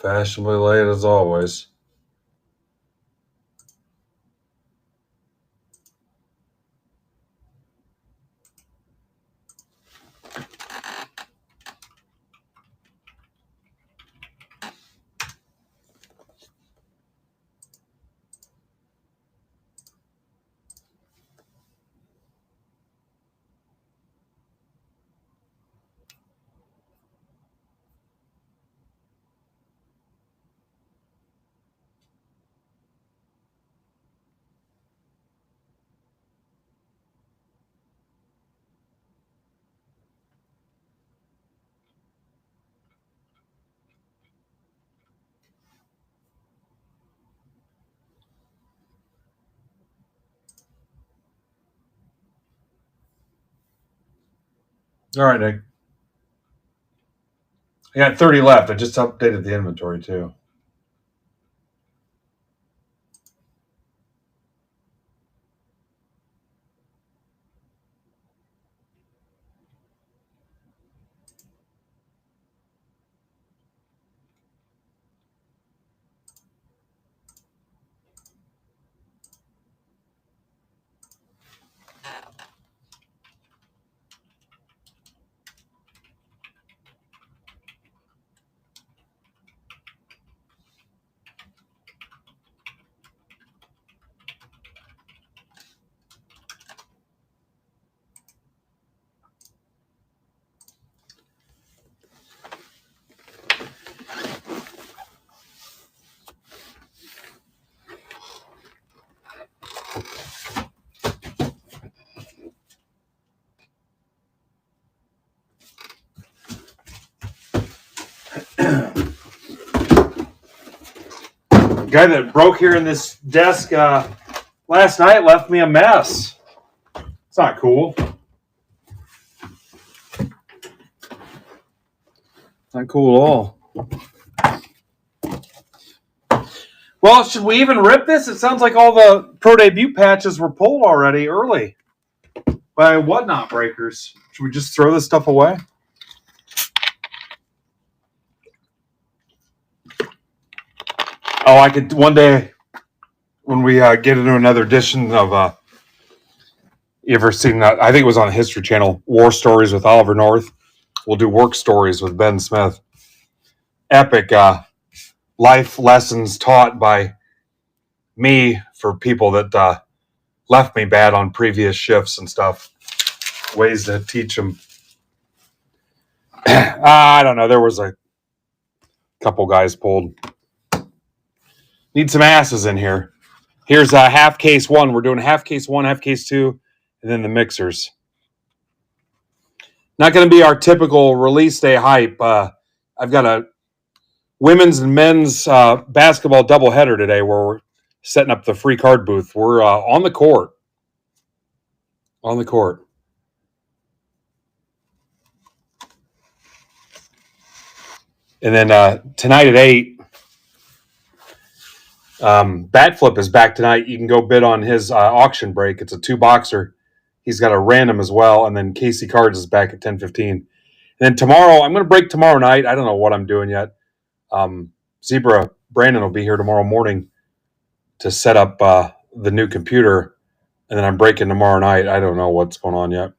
Fashionably late as always. All right, Nick. I got 30 left. I just updated the inventory too. Guy that broke here in this desk last night left me a mess. It's not cool. Not cool at all. Well, should we even rip this? It sounds like all the Pro Debut patches were pulled already early by Whatnot Breakers. Should we just throw this stuff away? Oh, I could one day when we get into another edition of you ever seen that? I think it was on the History Channel, War Stories with Oliver North. We'll do Work Stories with Ben Smith. Epic life lessons taught by me for people that left me bad on previous shifts and stuff. Ways to teach them. I don't know. There was a couple guys pulled. Need some asses in here. Here's half case one. We're doing half case one, half case two, and then the mixers. Not going to be our typical release day hype. I've got a women's and men's basketball doubleheader today where we're setting up the free card booth. We're on the court. On the court. And then tonight at 8, Batflip is back tonight. You can go bid on his auction break. It's a 2-boxer. He's got a random as well. And then Casey Cards is back at 10:15. And then tomorrow, I'm going to break tomorrow night. I don't know what I'm doing yet. Zebra Brandon will be here tomorrow morning to set up the new computer. And then I'm breaking tomorrow night. I don't know what's going on yet.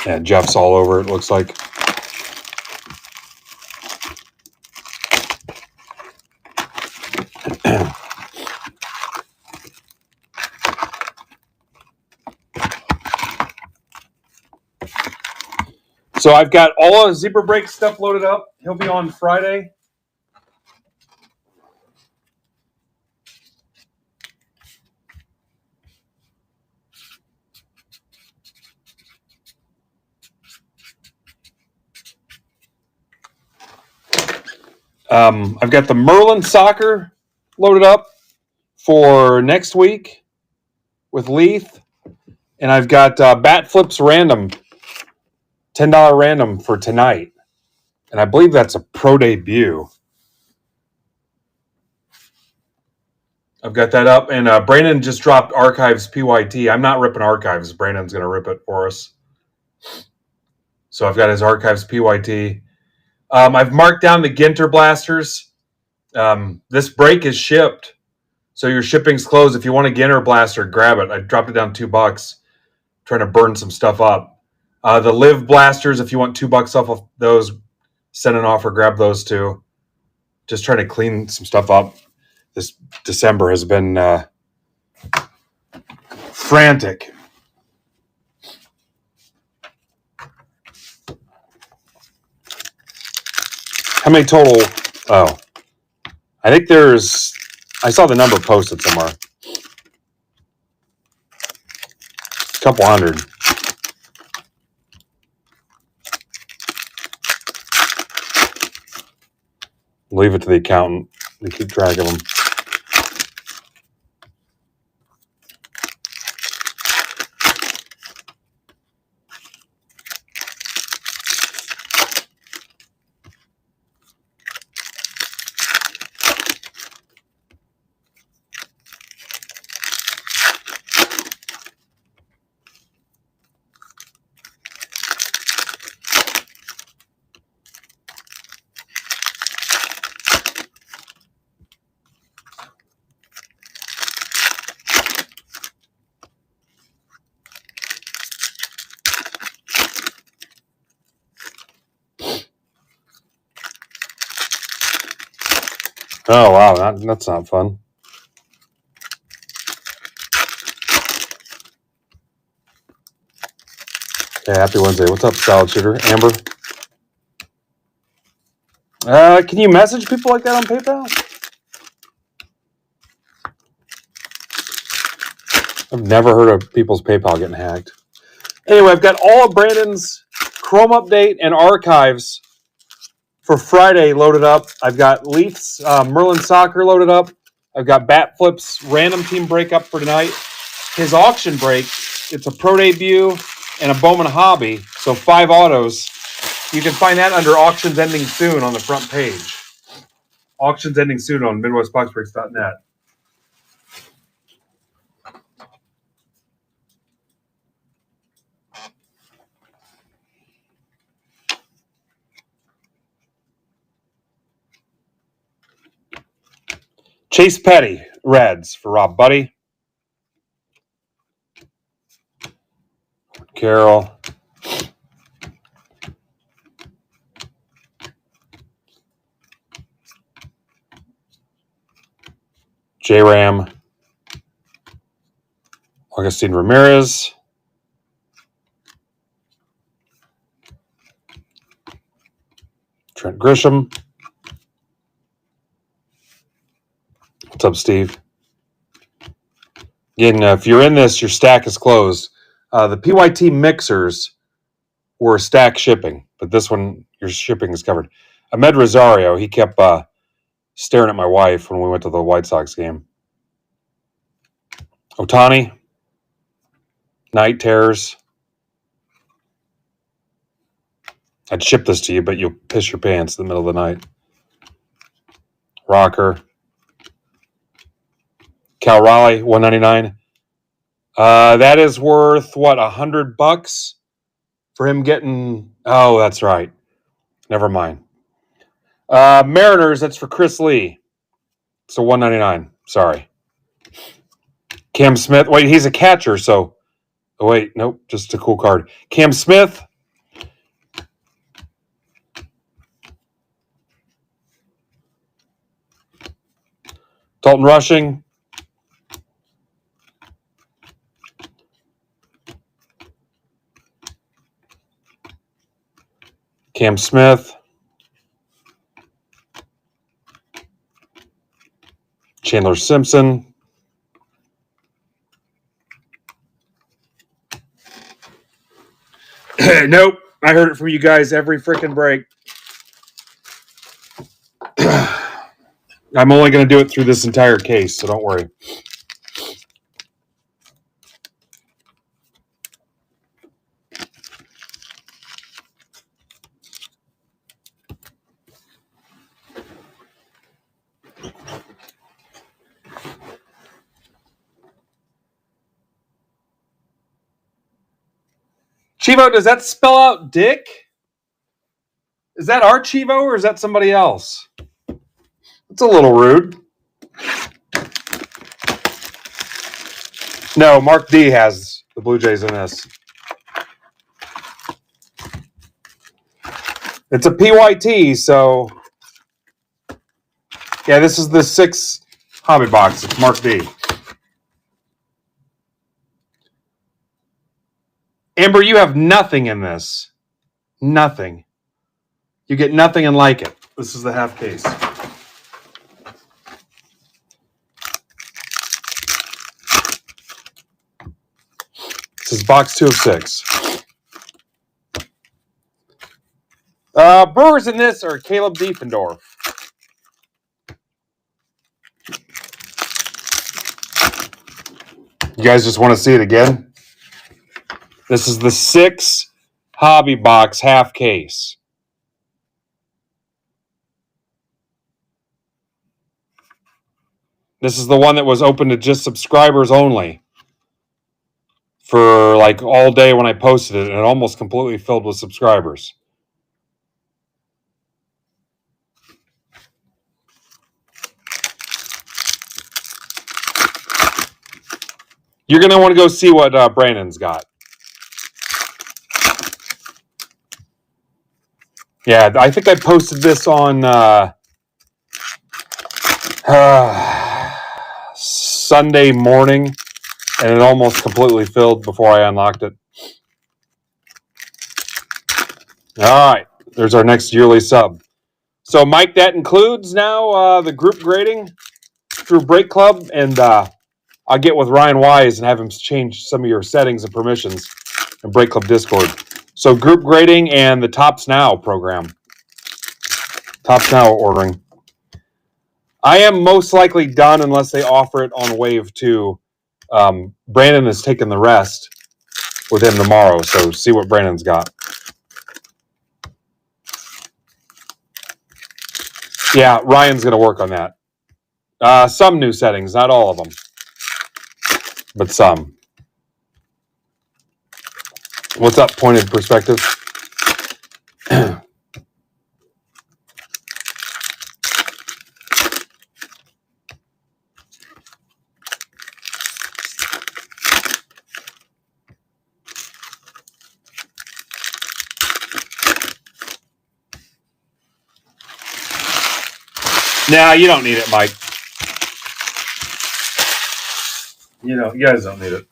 Yeah, Jeff's all over it, looks like. So I've got all of Zebra Break stuff loaded up. He'll be on Friday. I've got the Merlin Soccer loaded up for next week with Leith. And I've got Bat Flips Random, $10 random for tonight. And I believe that's a pro debut. I've got that up. And Brandon just dropped Archives PYT. I'm not ripping Archives. Brandon's going to rip it for us. So I've got his Archives PYT. I've marked down the Ginter blasters. This break is shipped. So your shipping's closed. If you want a Ginter blaster, grab it. I dropped it down $2. Trying to burn some stuff up. The Live blasters, if you want $2 off of those, send an offer, grab those too. Just trying to clean some stuff up. This December has been frantic. How many total? Oh, I think I saw the number posted somewhere. A couple hundred. Leave it to the accountant to keep track of them. Oh, wow. That's not fun. Hey, happy Wednesday. What's up, Salad Shooter? Amber? Can you message people like that on PayPal? I've never heard of people's PayPal getting hacked. Anyway, I've got all of Brandon's Chrome update and archives for Friday loaded up. I've got Leafs Merlin Soccer loaded up. I've got Bat Flip's random team breakup for tonight. His auction break, it's a pro debut and a Bowman hobby, so 5 autos. You can find that under auctions ending soon on the front page. Auctions ending soon on MidwestBoxBreaks.net. Chase Petty, Reds for Rob Buddy. Carroll. J-Ram. Augustine Ramirez. Trent Grisham. What's up, Steve? Again, if you're in this, your stack is closed. The PYT mixers were stack shipping, but this one, your shipping is covered. Ahmed Rosario, he kept staring at my wife when we went to the White Sox game. Otani, Night Terrors. I'd ship this to you, but you'll piss your pants in the middle of the night. Rocker. Cal Raleigh, $199. That is worth, what, $100 for him getting... Oh, that's right. Never mind. Mariners, that's for Chris Lee. So $199. Sorry. Cam Smith. Wait, he's a catcher, so... Oh, wait. Nope. Just a cool card. Cam Smith. Dalton Rushing. Cam Smith. Chandler Simpson. Nope. I heard it from you guys every freaking break. I'm only going to do it through this entire case, so don't worry. Chivo, does that spell out dick? Is that our Chivo or is that somebody else? It's a little rude. No, Mark D has the Blue Jays in this. It's a PYT, so yeah, this is the 6 hobby box. It's Mark D. Amber, you have nothing in this. Nothing. You get nothing and like it. This is the half case. This is box 2 of 6. Brewers in this are Caleb Diefendorf. You guys just want to see it again? This is the 6 hobby box half case. This is the one that was open to just subscribers only for like all day when I posted it, and it almost completely filled with subscribers. You're going to want to go see what Brandon's got. Yeah, I think I posted this on Sunday morning, and it almost completely filled before I unlocked it. All right, there's our next yearly sub. So, Mike, that includes now the group grading through Break Club, and I'll get with Ryan Wise and have him change some of your settings and permissions in Break Club Discord. So, group grading and the Tops Now program. Tops Now ordering. I am most likely done unless they offer it on Wave 2. Brandon has taken the rest with him tomorrow, so see what Brandon's got. Yeah, Ryan's going to work on that. Some new settings, not all of them, but some. What's up, Pointed Perspective? Nah, you don't need it, Mike. You guys don't need it.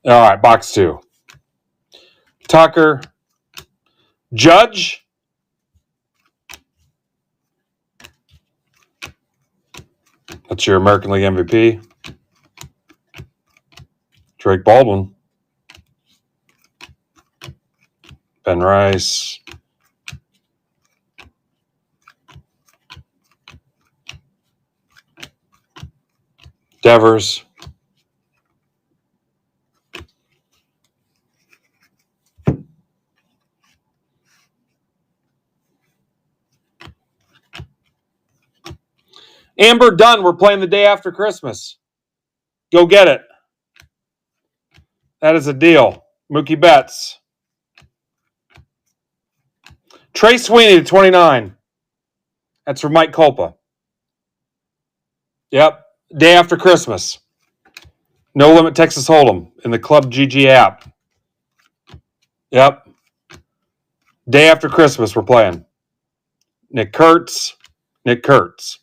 All right, box 2. Tucker. Judge. That's your American League MVP. Drake Baldwin. Ben Rice. Devers. Amber Dunn, we're playing the day after Christmas. Go get it. That is a deal. Mookie Betts. Trey Sweeney to 29. That's for Mike Culpa. Yep. Day after Christmas. No Limit Texas Hold'em in the Club GG app. Yep. Day after Christmas we're playing. Nick Kurtz. Nick Kurtz.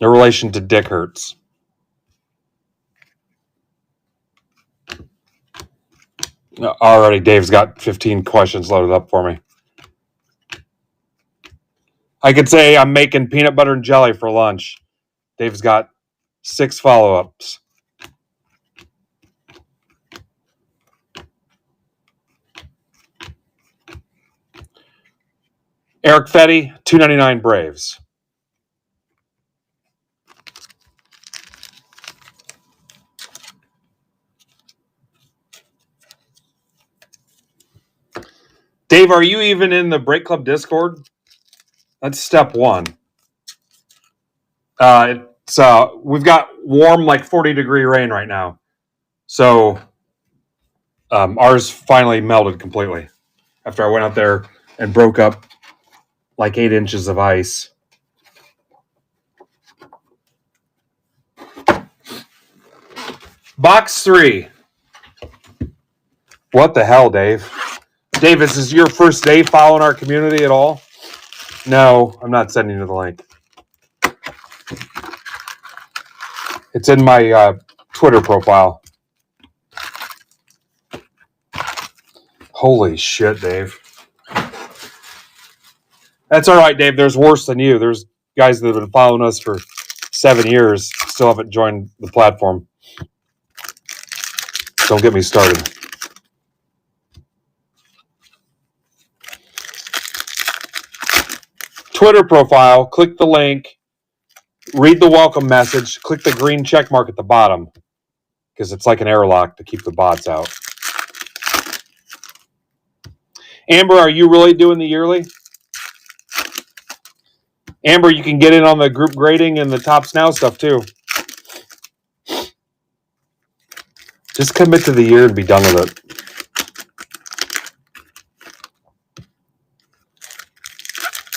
No relation to Dick Hertz. Already Dave's got 15 questions loaded up for me. I could say I'm making peanut butter and jelly for lunch. Dave's got 6 follow-ups. Eric Fetty, 299 Braves. Dave, are you even in the Break Club Discord? That's step 1. We've got warm, like 40-degree rain right now. So Ours finally melted completely after I went out there and broke up like 8 inches of ice. Box 3. What the hell, Dave? Dave, is this your first day following our community at all? No, I'm not sending you the link. It's in my Twitter profile. Holy shit, Dave. That's all right, Dave. There's worse than you. There's guys that have been following us for 7 years, still haven't joined the platform. Don't get me started. Twitter profile, click the link, read the welcome message, click the green check mark at the bottom because it's like an airlock to keep the bots out. Amber, are you really doing the yearly? Amber, you can get in on the group grading and the Tops Now stuff too. Just commit to the year and be done with it.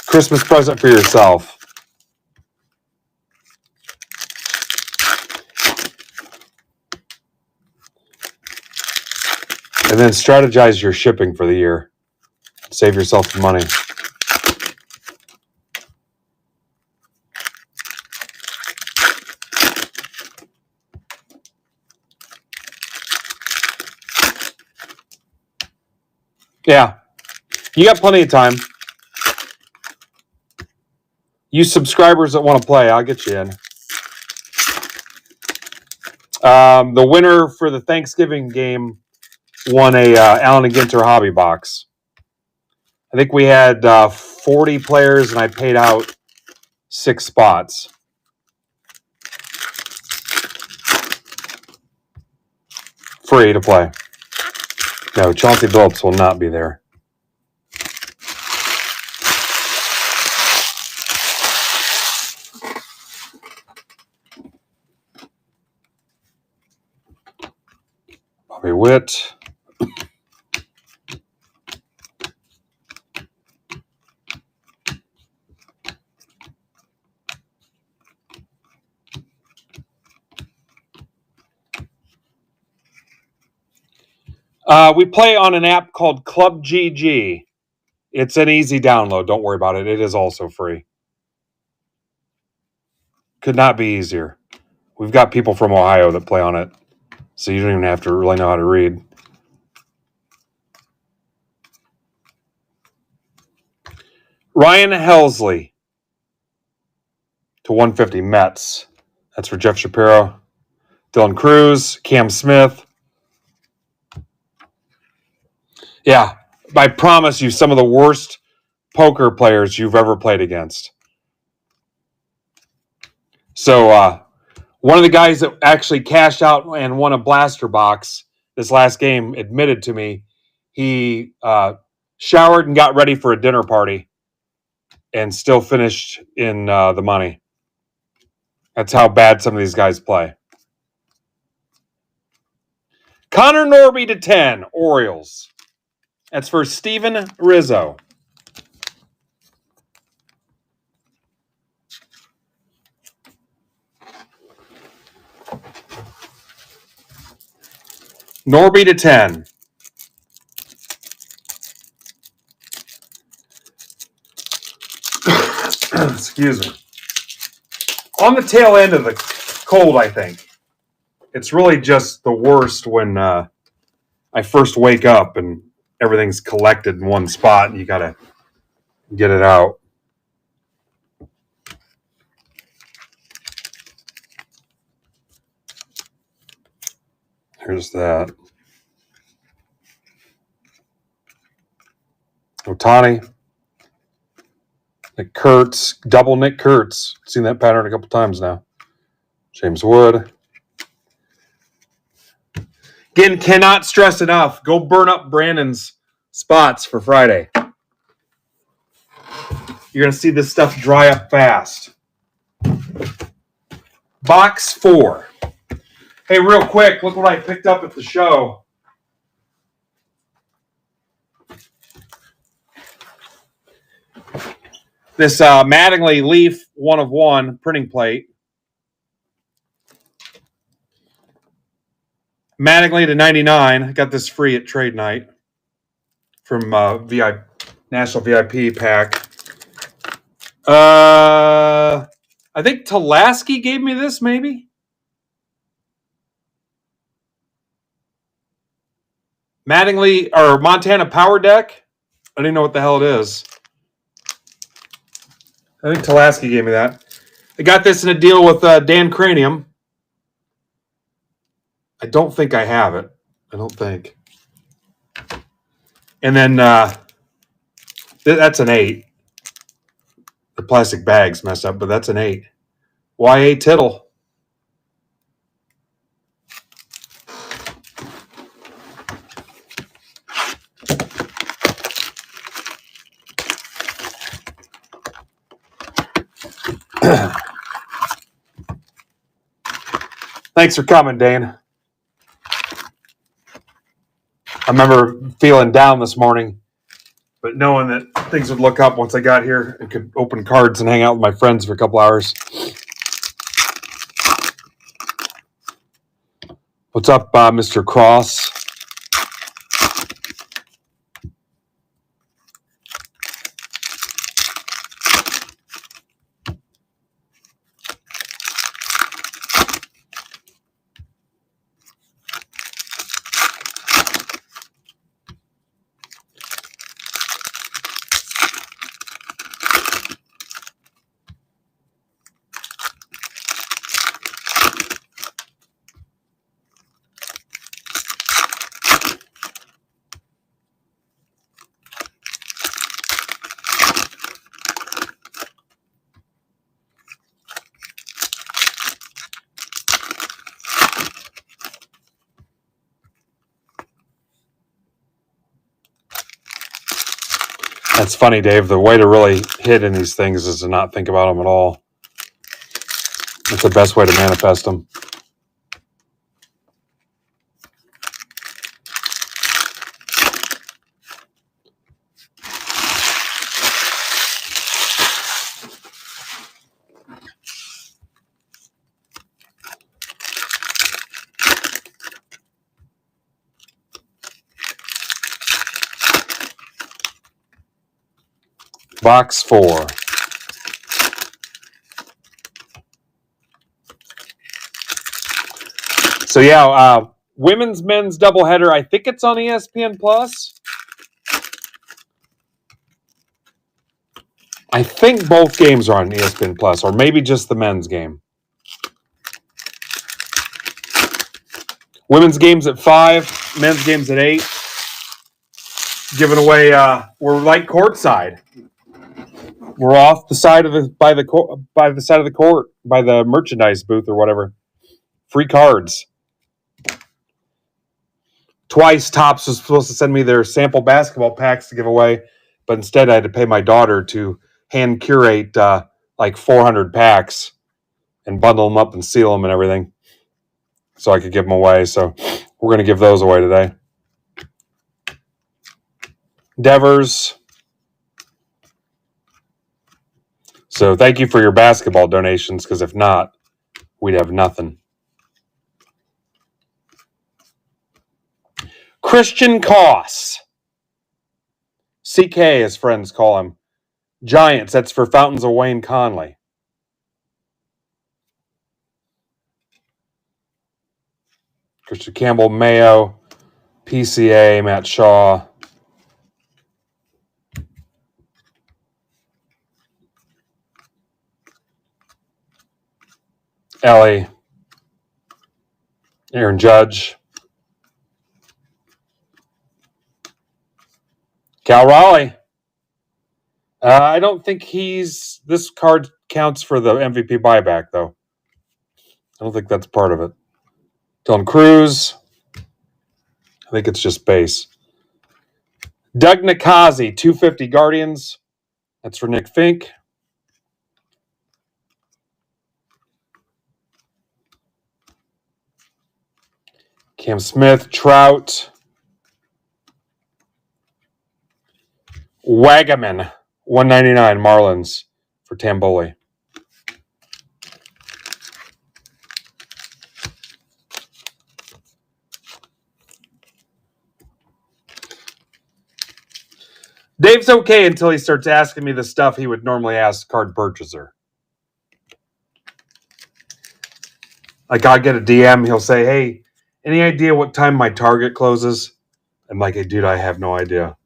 Christmas present for yourself. And then strategize your shipping for the year. Save yourself some money. Yeah, you got plenty of time. You subscribers that want to play, I'll get you in. The winner for the Thanksgiving game won a Allen and Ginter hobby box. I think we had 40 players, and I paid out 6 spots. Free to play. No, Chauncey Billups will not be there. Bobby Witt. We play on an app called Club GG. It's an easy download. Don't worry about it. It is also free. Could not be easier. We've got people from Ohio that play on it, so you don't even have to really know how to read. Ryan Helsley to 150 Mets. That's for Jeff Shapiro. Dylan Cruz, Cam Smith. Yeah, I promise you some of the worst poker players you've ever played against. So one of the guys that actually cashed out and won a blaster box this last game admitted to me he showered and got ready for a dinner party and still finished in the money. That's how bad some of these guys play. Connor Norby to 10, Orioles. That's for Steven Rizzo. Norby to 10. Excuse me. On the tail end of the cold, I think. It's really just the worst when I first wake up and everything's collected in one spot and you got to get it out. Here's that. Ohtani. Nick Kurtz. Double Nick Kurtz. Seen that pattern a couple times now. James Wood. Again, cannot stress enough. Go burn up Brandon's spots for Friday. You're going to see this stuff dry up fast. Box 4. Hey, real quick, look what I picked up at the show. This Mattingly Leaf 1 of 1 printing plate. Mattingly to 99. I got this free at trade night from National VIP pack. I think Tulaski gave me this, maybe. Mattingly or Montana Power Deck. I don't even know what the hell it is. I think Tulaski gave me that. I got this in a deal with Dan Cranium. I don't think I have it. I don't think. And then that's an 8. The plastic bag's messed up, but that's an 8. Y.A. Tittle. Thanks for coming, Dane. I remember feeling down this morning, but knowing that things would look up once I got here and could open cards and hang out with my friends for a couple hours. What's up, Mr. Cross? That's funny, Dave. The way to really hit in these things is to not think about them at all. It's the best way to manifest them. Box 4. So yeah, women's men's doubleheader. I think it's on ESPN Plus. I think both games are on ESPN Plus, or maybe just the men's game. Women's games at 5, men's games at 8. Giving away. We're like courtside. We're off the side of the by the side of the court, by the merchandise booth or whatever. Free cards. Twice Topps was supposed to send me their sample basketball packs to give away, but instead I had to pay my daughter to hand curate like 400 packs and bundle them up and seal them and everything so I could give them away. So we're going to give those away today. Devers. So thank you for your basketball donations, because if not, we'd have nothing. Christian Koss. CK, as friends call him. Giants, that's for Fountains of Wayne Conley. Christian Campbell, Mayo, PCA, Matt Shaw. Ellie. Aaron Judge. Cal Raleigh. I don't think this card counts for the MVP buyback, though. I don't think that's part of it. Dylan Cruz. I think it's just base. Doug Nikazi, 250 Guardians. That's for Nick Fink. Cam Smith, Trout. Wagaman, 199 Marlins. for Tamboli. Dave's okay until he starts asking me the stuff he would normally ask card purchaser. Like, I get a DM, he'll say, hey, any idea what time my Target closes? I'm like, hey, dude, I have no idea.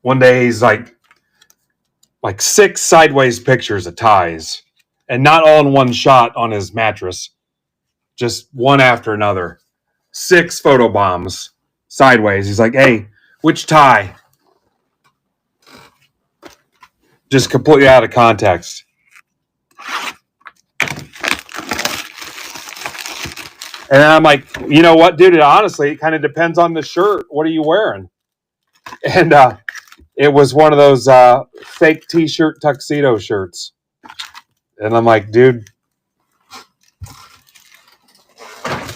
One day he's like 6 sideways pictures of ties, and not all in one shot on his mattress, just one after another. 6 photo bombs sideways. He's like, hey, which tie? Just completely out of context. And I'm like, you know what, dude? Honestly, it kind of depends on the shirt. What are you wearing? And it was one of those fake t-shirt tuxedo shirts. And I'm like, dude, I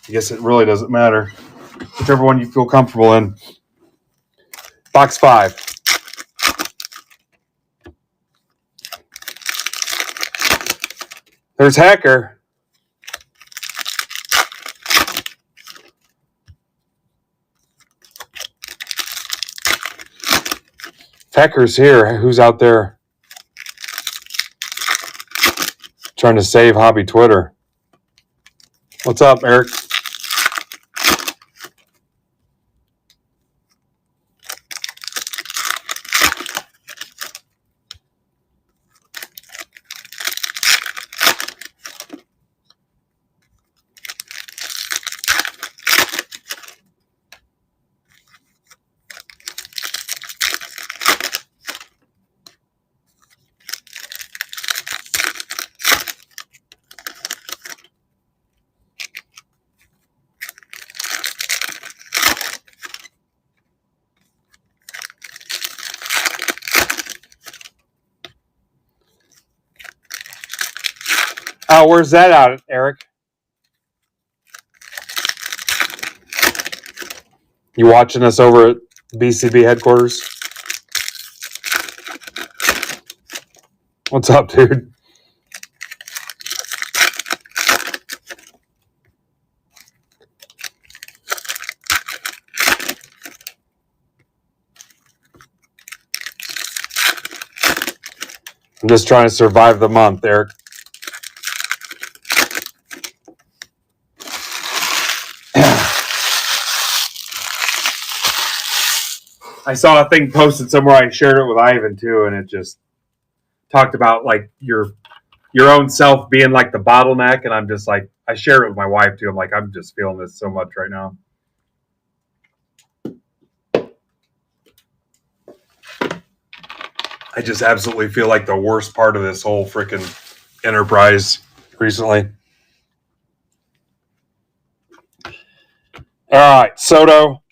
guess it really doesn't matter. Whichever one you feel comfortable in. Box 5. There's Hacker. Hacker's here. Who's out there trying to save hobby Twitter? What's up, Eric? Oh, where's that out, Eric? You watching us over at BCB headquarters? What's up, dude? I'm just trying to survive the month, Eric. I saw a thing posted somewhere. I shared it with Ivan too, and it just talked about like your own self being like the bottleneck. And I'm just like, I share it with my wife too. I'm like, I'm just feeling this so much right now. I just absolutely feel like the worst part of this whole freaking enterprise recently. All right, Soto,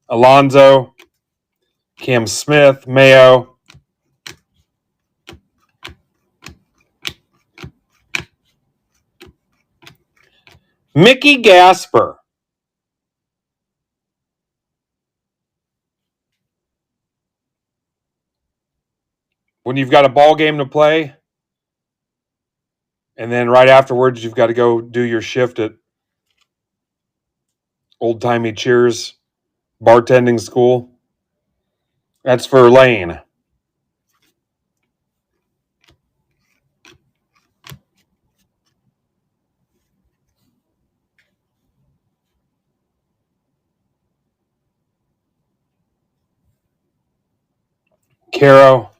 Alonso, Cam Smith, Mayo. Mickey Gasper. When you've got a ball game to play, and then right afterwards you've got to go do your shift at Old Timey Cheers bartending school. That's for Lane. Caro,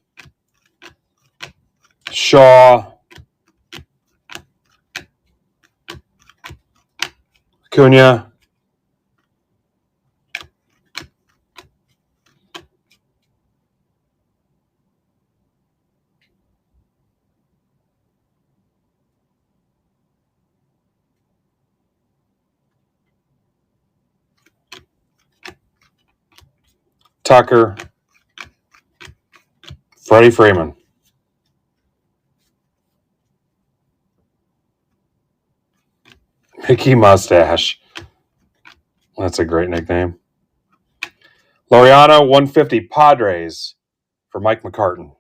Shaw, Acuna, Tucker, Freddie Freeman. Mickey Mustache. That's a great nickname. Laureano 150 Padres for Mike McCartan.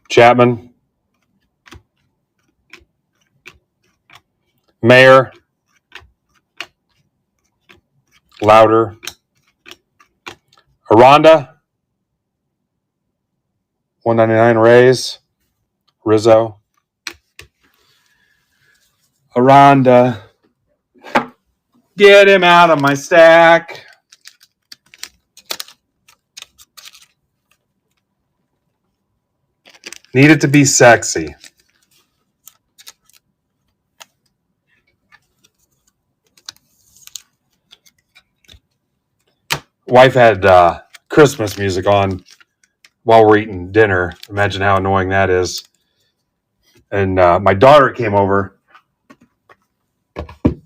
Chapman. Mayer. Louder. Aranda. 199 Rays. Rizzo. Aranda. Get him out of my stack. Need it to be sexy. Wife had Christmas music on while we're eating dinner. Imagine how annoying that is. And my daughter came over,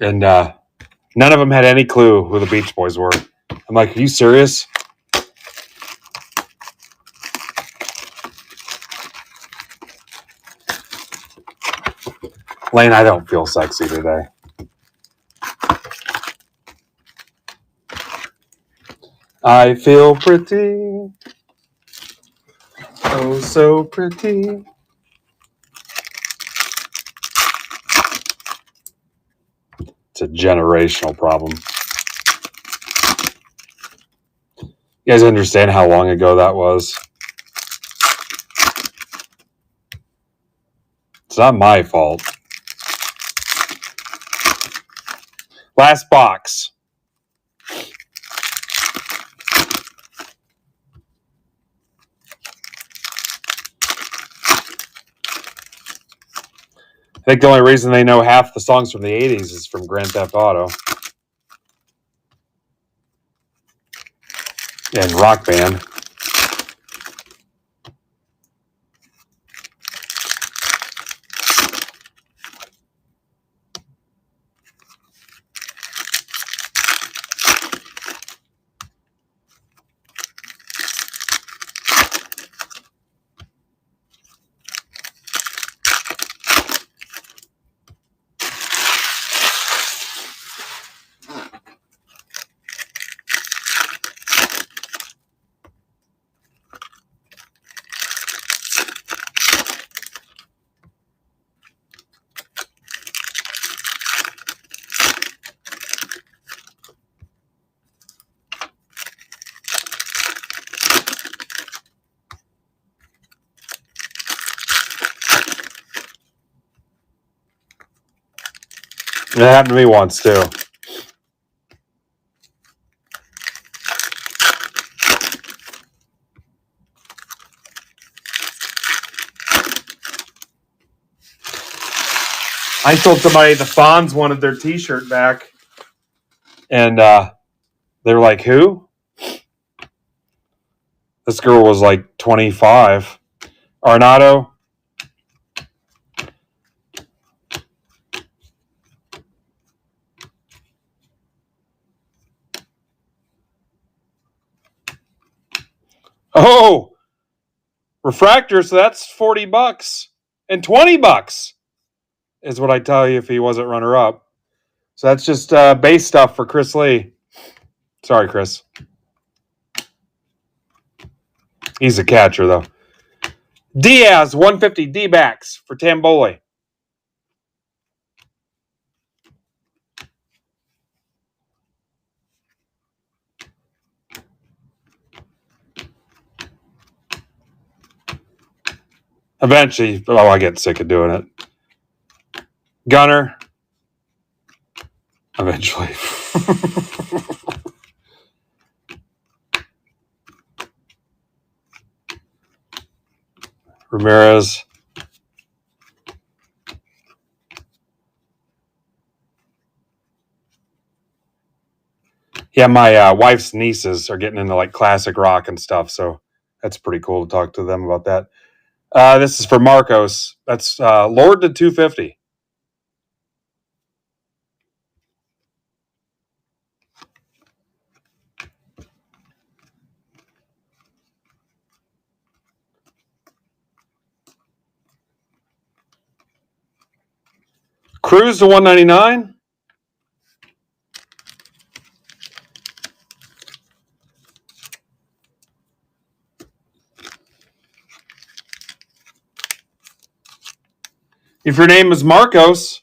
and none of them had any clue who the Beach Boys were. I'm like, are you serious? Lane, I don't feel sexy today. I feel pretty. Oh, so pretty. It's a generational problem. You guys understand how long ago that was? It's not my fault. Last box. I think the only reason they know half the songs from the 80s is from Grand Theft Auto and Rock Band. It happened to me once, too. I told somebody the Fonz wanted their T-shirt back, and they were like, who? This girl was like 25. Arnado. Oh, refractor, so that's $40 and $20 is what I tell you if he wasn't runner-up. So that's just base stuff for Chris Lee. Sorry, Chris. He's a catcher, though. Diaz, 150 D-backs for Tamboli. Eventually, I get sick of doing it. Gunner. Eventually. Ramirez. Yeah, my wife's nieces are getting into like classic rock and stuff, so that's pretty cool to talk to them about that. This is for Marcos. That's Lord to 250. Cruz to 199. If your name is Marcos,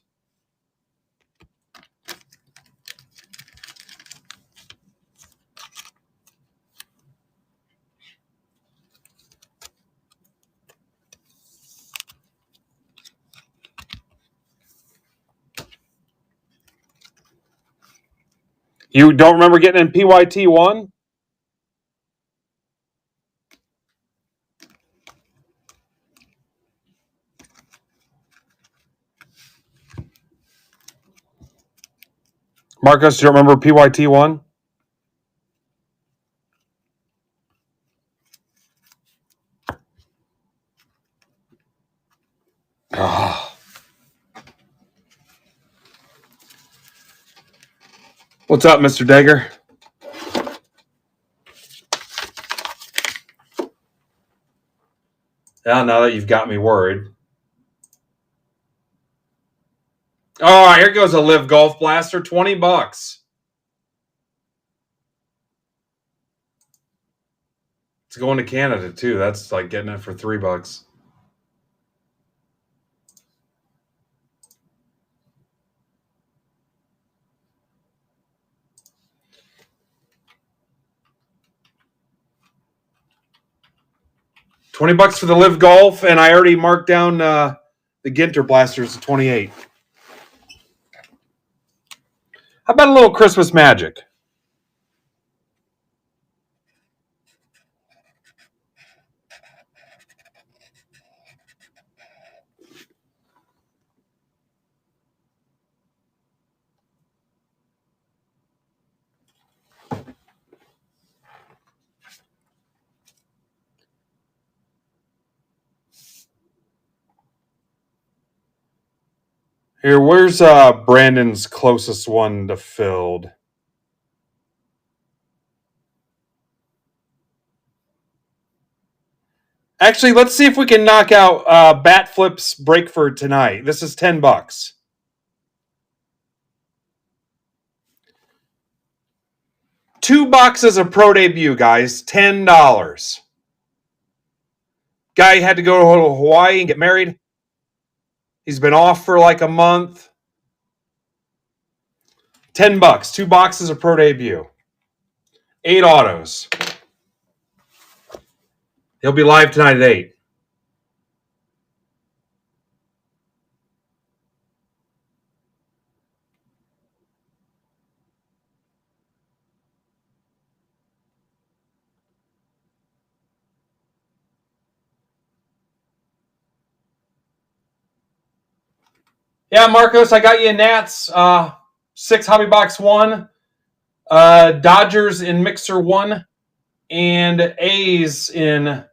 you don't remember getting in PYT1? Marcos, do you remember PYT1? Oh. What's up, Mr. Dagger? Yeah, now that you've got me worried. Oh, here goes a Live Golf Blaster, $20. It's going to Canada too. That's like getting it for $3. $20 for the Live Golf, and I already marked down the Ginter Blasters to 28. How about a little Christmas magic? Here, where's Brandon's closest one to filled? Actually, let's see if we can knock out Bat Flips Breakford tonight. This is $10. 2 boxes of Pro Debut, guys. $10. Guy had to go to Hawaii and get married. He's been off for like a month. $10. 2 boxes of Pro Debut. 8 autos. He'll be live tonight at 8. Yeah, Marcos, I got you in Nats. 6 Hobby Box 1. Dodgers in Mixer 1. And A's in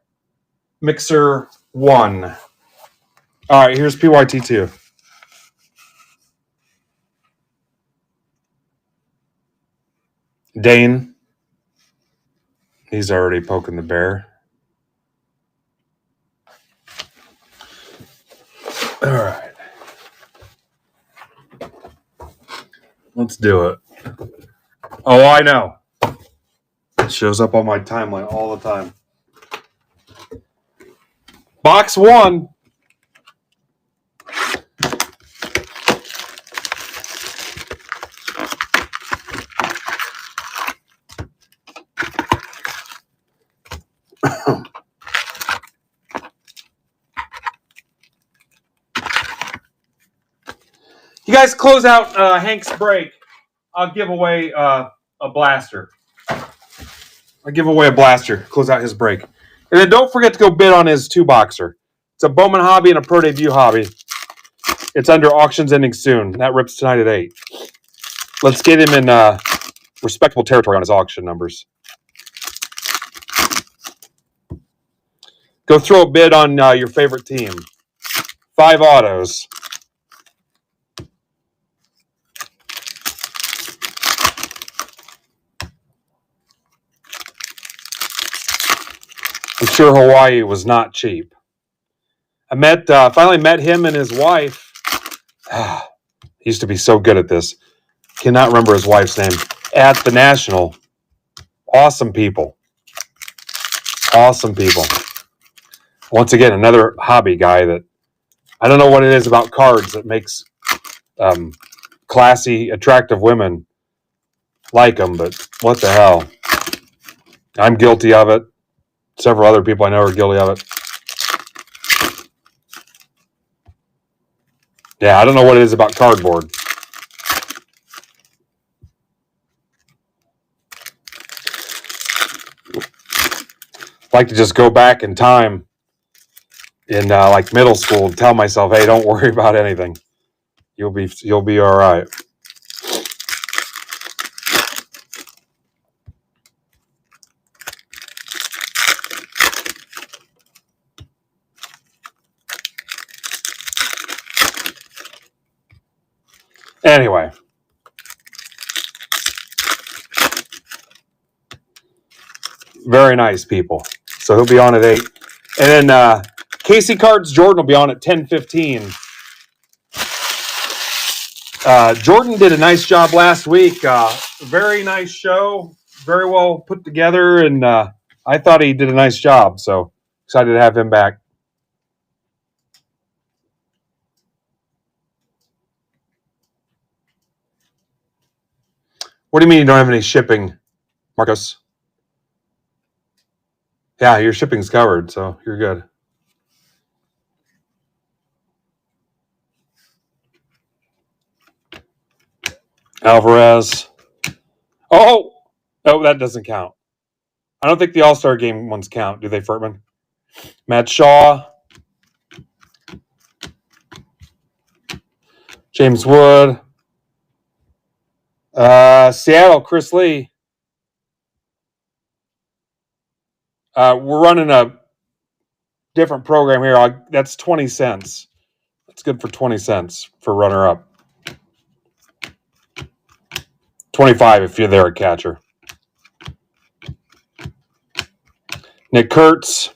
Mixer 1. All right, here's PYT2. Dane. He's already poking the bear. All right. Let's do it. Oh, I know. It shows up on my timeline all the time. Box 1. You guys close out Hank's break. I'll give away a blaster. I'll give away a blaster. Close out his break. And then don't forget to go bid on his 2-boxer. It's a Bowman hobby and a Pro Debut hobby. It's under auctions ending soon. That rips tonight at 8. Let's get him in respectable territory on his auction numbers. Go throw a bid on your favorite team. 5 autos. I'm sure Hawaii was not cheap. I finally met him and his wife. He used to be so good at this. Cannot remember his wife's name. At the National. Awesome people. Awesome people. Once again, another hobby guy that I don't know what it is about cards that makes classy, attractive women like them, but what the hell? I'm guilty of it. Several other people I know are guilty of it. Yeah, I don't know what it is about cardboard. I like to just go back in time in like middle school and tell myself, hey, don't worry about anything. You'll be all right. Anyway. Very nice people. So he'll be on at 8. And then Casey Cards Jordan will be on at 10:15. Jordan did a nice job last week. Very nice show. Very well put together. And I thought he did a nice job. So excited to have him back. What do you mean you don't have any shipping, Marcos? Yeah, your shipping's covered, so you're good. Alvarez. Oh, that doesn't count. I don't think the All-Star game ones count. Do they, Furtman? Matt Shaw. James Wood. Seattle, Chris Lee. We're running a different program here. That's 20 cents. That's good for 20 cents for runner-up. 25 if you're there at catcher. Nick Kurtz.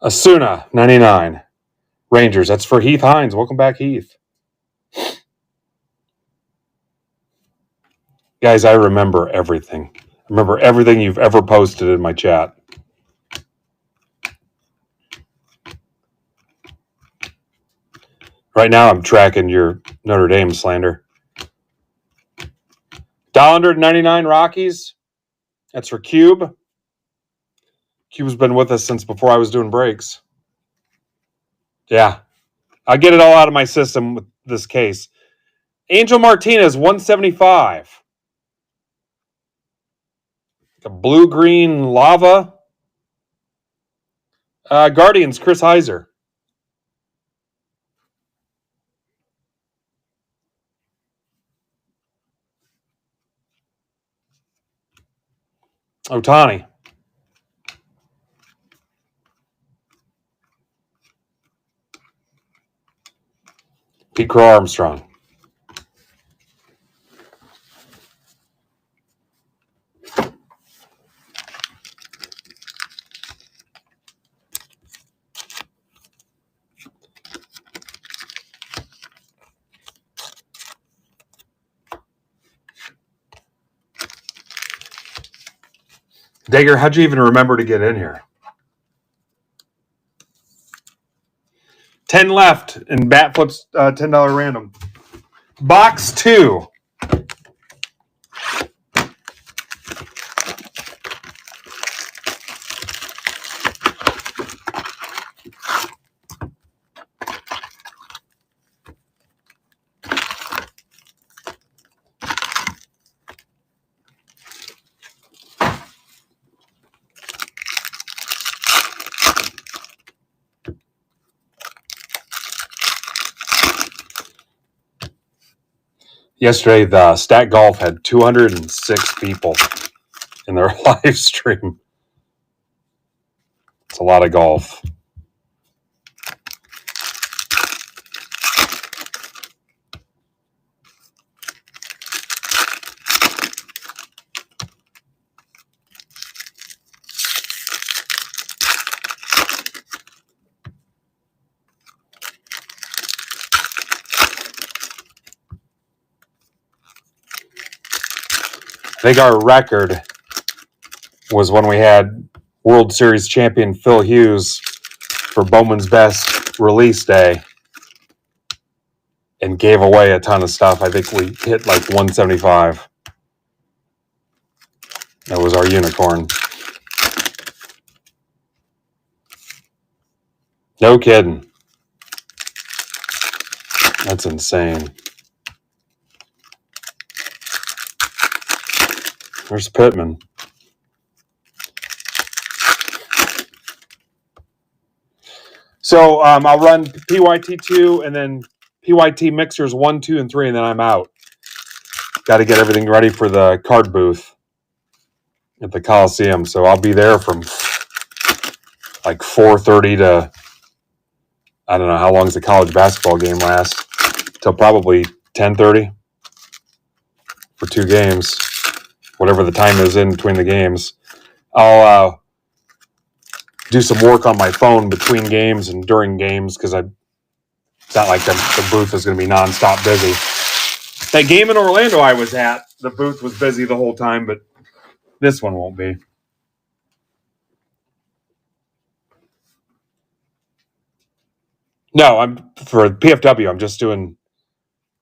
Asuna, 99. Rangers. That's for Heath Hines. Welcome back, Heath. Guys, I remember everything. I remember everything you've ever posted in my chat. Right now, I'm tracking your Notre Dame slander. Dollander, 99 Rockies. That's for Cube. Cube's been with us since before I was doing breaks. Yeah. I get it all out of my system with this case. Angel Martinez, 175. A blue-green lava. Guardians, Chris Heiser. Ohtani. Pete Crow Armstrong. Dager, how'd you even remember to get in here? 10 left in Bat Flips $10 random. Box 2. Yesterday, the Stat Golf had 206 people in their live stream. It's a lot of golf. I think our record was when we had World Series champion Phil Hughes for Bowman's Best release day and gave away a ton of stuff. I think we hit like 175. That was our unicorn. No kidding. That's insane. There's Pittman. So I'll run PYT2 and then PYT mixers 1, 2, and 3, and then I'm out. Got to get everything ready for the card booth at the Coliseum. So I'll be there from like 4:30 to, I don't know how long does the college basketball game last, till probably 10:30 for 2 games, whatever the time is in between the games. I'll do some work on my phone between games and during games because it's not like the booth is going to be nonstop busy. That game in Orlando I was at, the booth was busy the whole time, but this one won't be. No, I'm for PFW. I'm just doing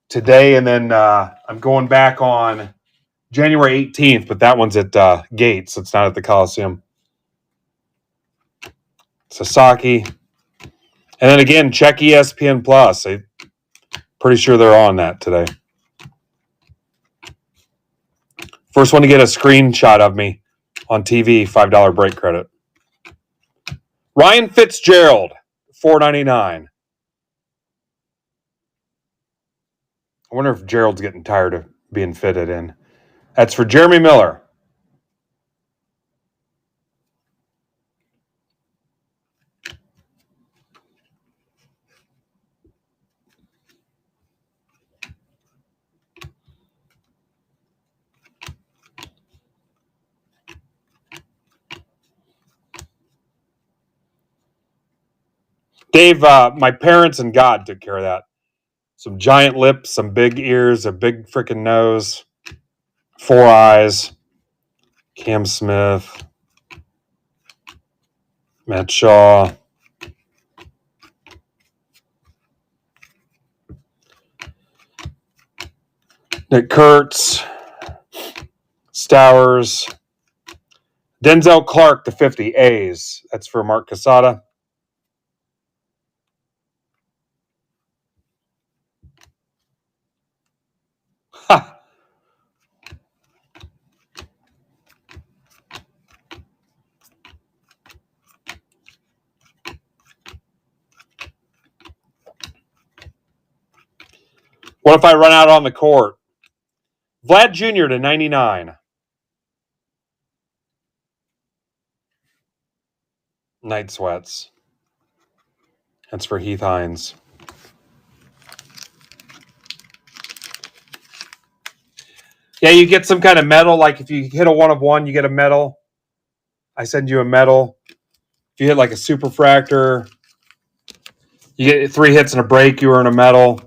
today, and then I'm going back on January 18th, but that one's at Gates. It's not at the Coliseum. Sasaki. And then again, check ESPN Plus. I'm pretty sure they're on that today. First one to get a screenshot of me on TV, $5 break credit. Ryan Fitzgerald, $4.99. I wonder if Gerald's getting tired of being fitted in. That's for Jeremy Miller. Dave, my parents and God took care of that. Some giant lips, some big ears, a big freaking nose, 4 eyes. Cam Smith, Matt Shaw. Nick Kurtz, Stowers, Denzel Clark, the 50 A's. That's for Mark Casada. Ha! What if I run out on the court? Vlad Jr. to 99. Night Sweats. That's for Heath Hines. Yeah, you get some kind of medal. Like if you hit a 1 of 1, you get a medal. I send you a medal. If you hit like a superfractor, you get 3 hits and a break, you earn a medal.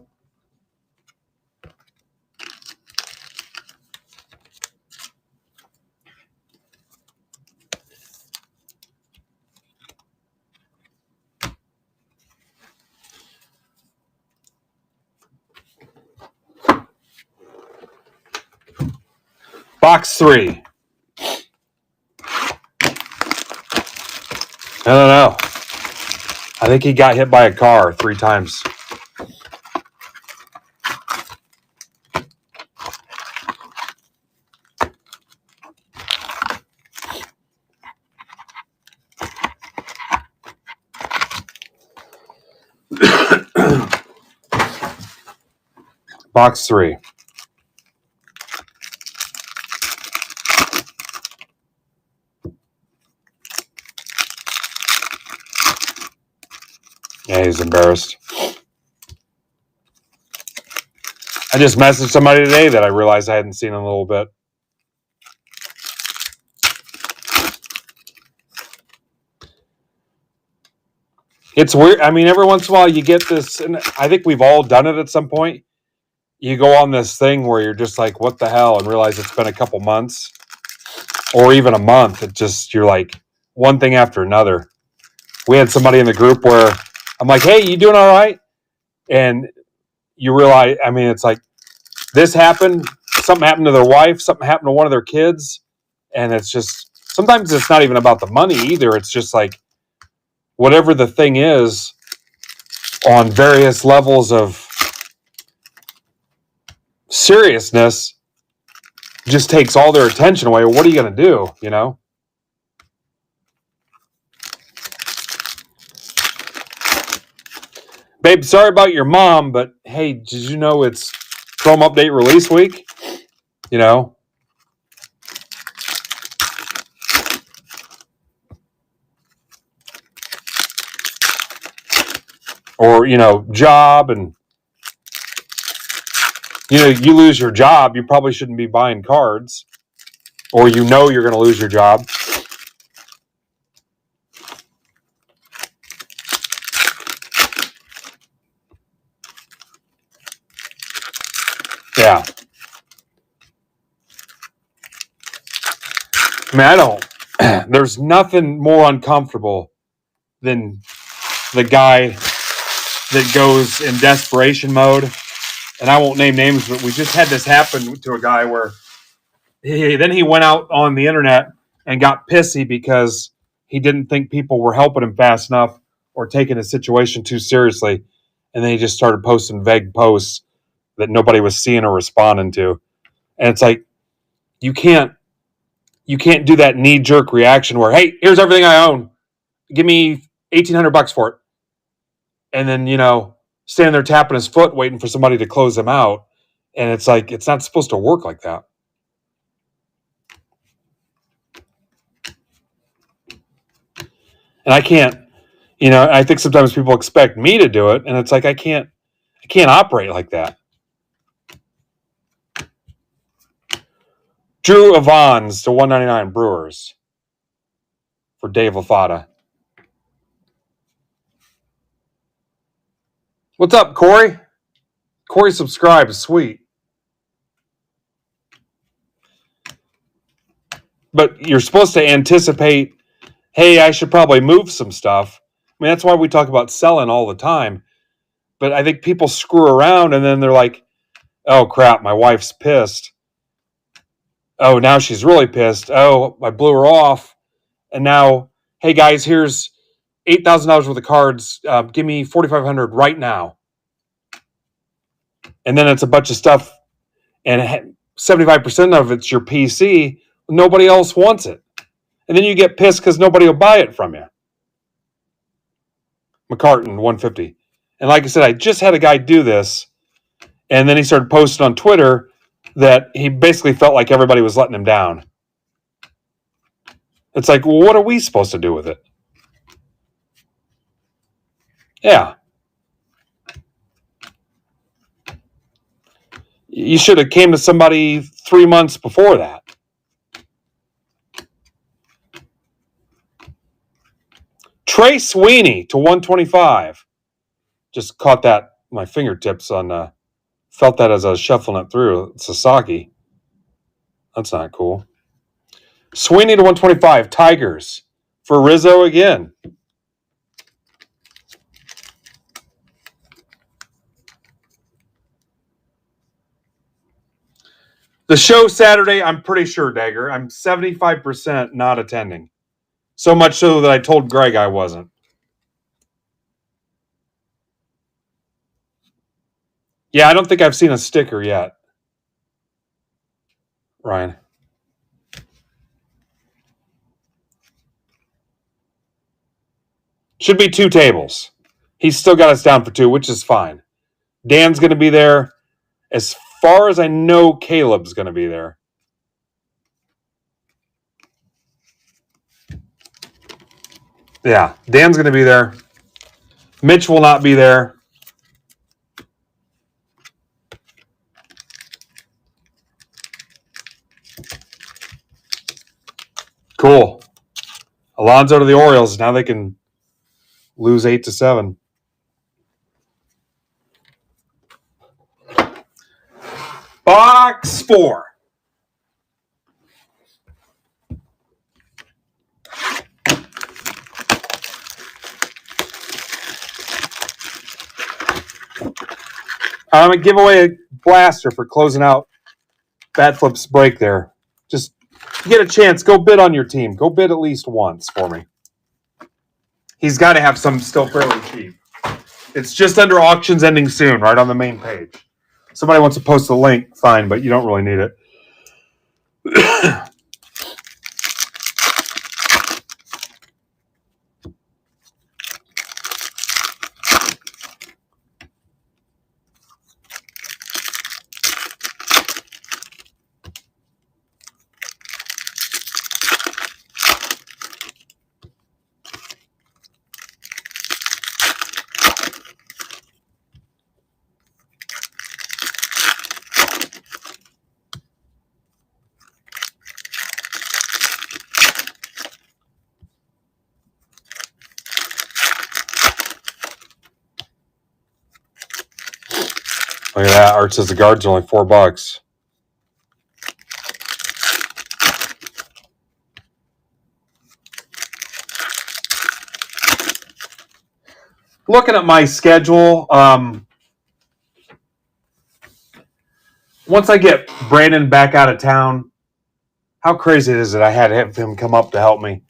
Box 3. I don't know. I think he got hit by a car 3 times. Box 3. Yeah, he's embarrassed. I just messaged somebody today that I realized I hadn't seen in a little bit. It's weird. I mean, every once in a while you get this, and I think we've all done it at some point. you go on this thing where you're just like, what the hell? And realize it's been a couple months or even a month. It just, you're like one thing after another. We had somebody in the group where I'm like, hey, you doing all right? And you realize, I mean, it's like this happened, something happened to their wife, something happened to one of their kids. And it's just, sometimes it's not even about the money either. It's just like whatever the thing is on various levels of seriousness just takes all their attention away. What are you going to do? You know? Babe, sorry about your mom, but hey, did you know it's Chrome Update release week? You know? Or, you know, job, and you know, you lose your job, you probably shouldn't be buying cards, or you know you're going to lose your job. Yeah. I mean, I don't, there's nothing more uncomfortable than the guy that goes in desperation mode. And I won't name names, but we just had this happen to a guy where then he went out on the internet and got pissy because he didn't think people were helping him fast enough or taking the situation too seriously. And then he just started posting vague posts that nobody was seeing or responding to. And it's like, you can't do that knee-jerk reaction where, hey, here's everything I own. Give me $1,800 for it. And then, you know, standing there tapping his foot, waiting for somebody to close him out. And it's like, it's not supposed to work like that. And I can't, you know, I think sometimes people expect me to do it. And it's like, I can't operate like that. Drew Evans to 199 Brewers for Dave LaFada. What's up, Corey? Corey subscribed. Sweet. But you're supposed to anticipate, hey, I should probably move some stuff. I mean, that's why we talk about selling all the time. But I think people screw around and then they're like, oh, crap, my wife's pissed. Oh, now she's really pissed. Oh, I blew her off. And now, hey, guys, here's $8,000 worth of cards. Give me $4,500 right now. And then it's a bunch of stuff, and 75% of it's your PC. Nobody else wants it. And then you get pissed because nobody will buy it from you. McCartan, 150. And like I said, I just had a guy do this, and then he started posting on Twitter that he basically felt like everybody was letting him down. It's like, well, what are we supposed to do with it? Yeah. You should have came to somebody 3 months before that. Trey Sweeney to 125. Just caught that my fingertips on felt that as I was shuffling it through. Sasaki. That's not cool. Sweeney to 125. Tigers for Rizzo again. The show Saturday, I'm pretty sure, Dagger. I'm 75% not attending. So much so that I told Greg I wasn't. Yeah, I don't think I've seen a sticker yet. Ryan. Should be 2 tables. He's still got us down for 2, which is fine. Dan's going to be there. As far as I know, Caleb's going to be there. Yeah, Dan's going to be there. Mitch will not be there. Cool. Alonso to the Orioles. Now they can lose 8-7. Box 4. I'm going to give away a blaster for closing out Bat Flip's break there. Just get a chance. Go bid on your team. Go bid at least once for me. He's got to have some still fairly cheap. It's just under auctions ending soon, right on the main page. Somebody wants to post a link, fine, but you don't really need it. Look at that. Art says the guard's only $4. Looking at my schedule, once I get Brandon back out of town, how crazy is it? I had to have him come up to help me.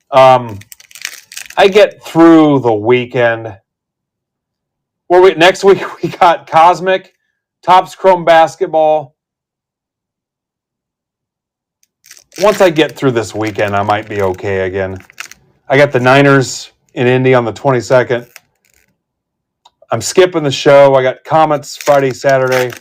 I get through the weekend. Next week we got Cosmic, Topps Chrome Basketball. Once I get through this weekend, I might be okay again. I got the Niners in Indy on the 22nd. I'm skipping the show. I got Comets Friday, Saturday.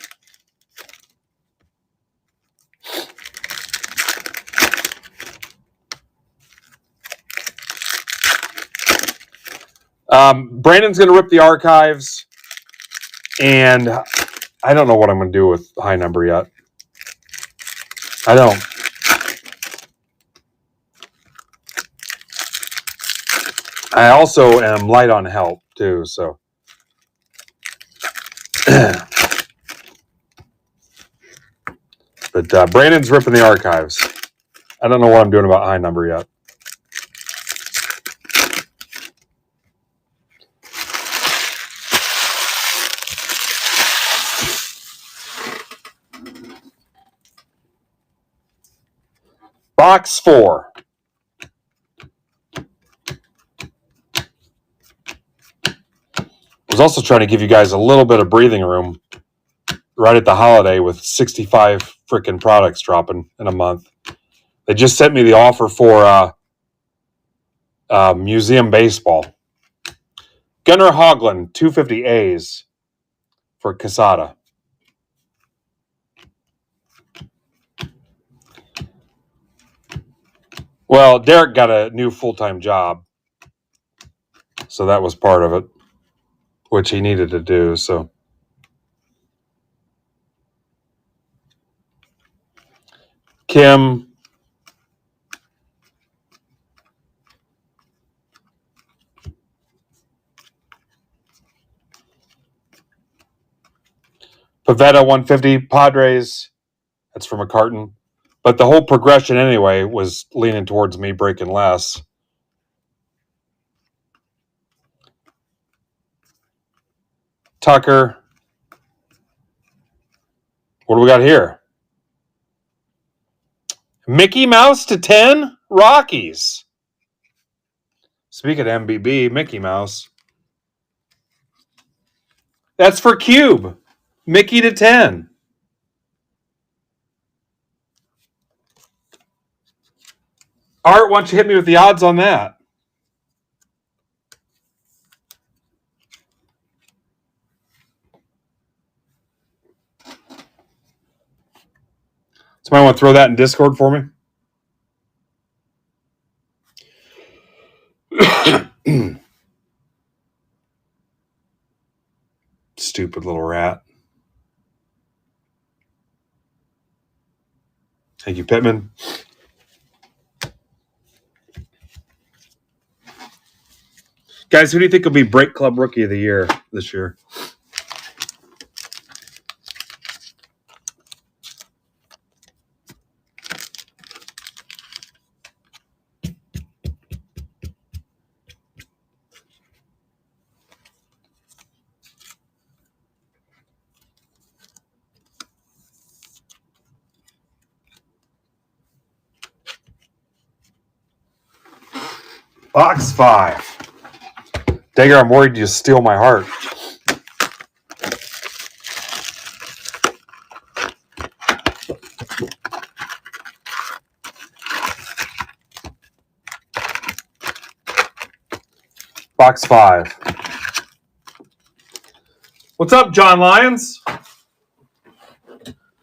Brandon's going to rip the archives, and I don't know what I'm going to do with high number yet. I don't. I also am light on help, too, so. But Brandon's ripping the archives. I don't know what I'm doing about high number yet. Box 4. I was also trying to give you guys a little bit of breathing room right at the holiday with 65 freaking products dropping in a month. They just sent me the offer for Museum Baseball. Gunnar Hoglund, 250 A's for Casada. Well, Derek got a new full-time job, so that was part of it, which he needed to do, so. Kim. Pavetta 150 Padres. That's from a carton. But the whole progression anyway was leaning towards me breaking less. Tucker. What do we got here? Mickey Mouse to 10? Rockies. Speaking of MBB, Mickey Mouse. That's for Cube. Mickey to 10. Art, why don't you hit me with the odds on that? Somebody want to throw that in Discord for me? Stupid little rat. Thank you, Pittman. Guys, who do you think will be Break Club Rookie of the Year this year? Box 5. Dagger, I'm worried you steal my heart. Box 5. What's up, John Lyons?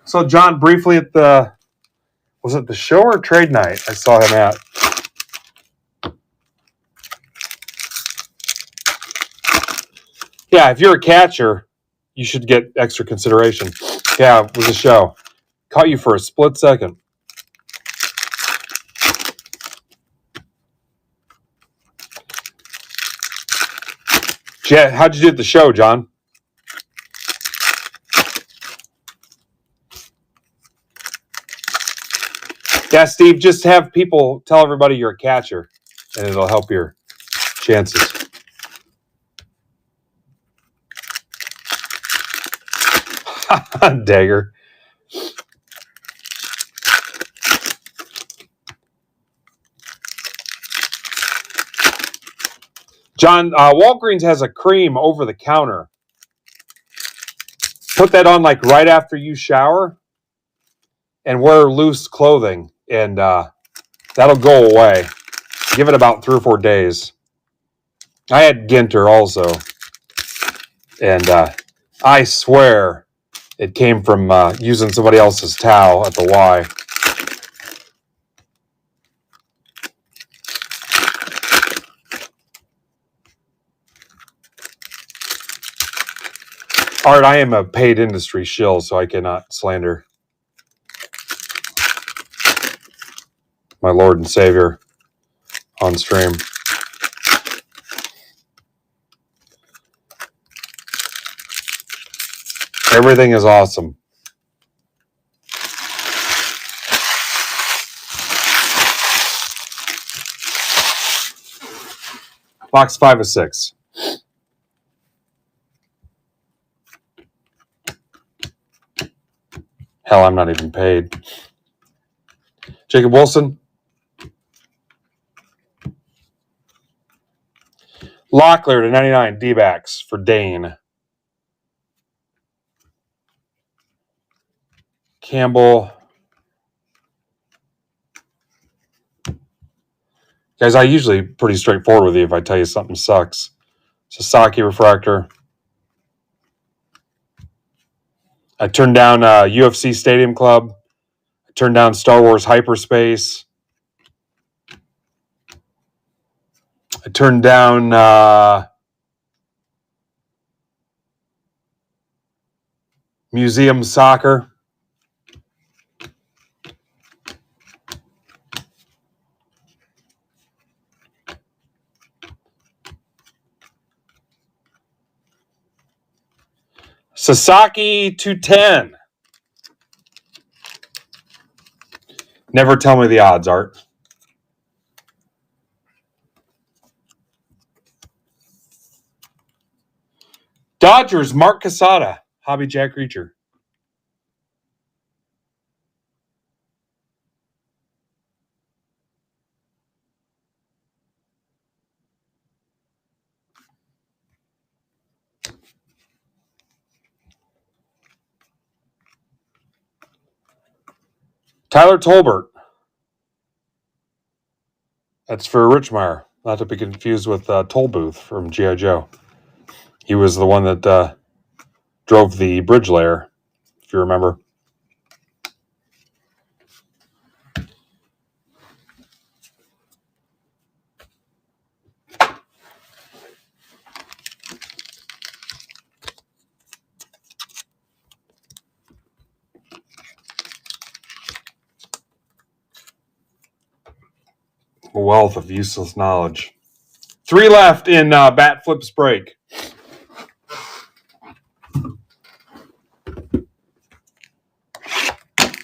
So John briefly at the, was it the show or trade night I saw him at? Yeah, if you're a catcher, you should get extra consideration. Yeah, it was a show. Caught you for a split second. How'd you do at the show, John? Yeah, Steve, just have people tell everybody you're a catcher, and it'll help your chances. Dagger. John, Walgreens has a cream over the counter. Put that on like right after you shower and wear loose clothing, and that'll go away. Give it about 3 or 4 days. I had Ginter also, and I swear it came from using somebody else's towel at the Y. Art, I am a paid industry shill, so I cannot slander my Lord and Savior on stream. Everything is awesome. Box 5 of 6. Hell, I'm not even paid. Jacob Wilson. Locklear to 99 D-backs for Dane. Campbell. Guys, I usually pretty straightforward with you if I tell you something sucks. Sasaki refractor. I turned down UFC Stadium Club. I turned down Star Wars Hyperspace. I turned down Museum Soccer. Sasaki 210. Never tell me the odds, Art. Dodgers, Mark Casada. Hobby Jack Reacher. Tyler Tolbert. That's for Richmeyer. Not to be confused with Tollbooth from G.I. Joe. He was the one that drove the bridge layer, if you remember. A wealth of useless knowledge. 3 left in Bat Flips Break.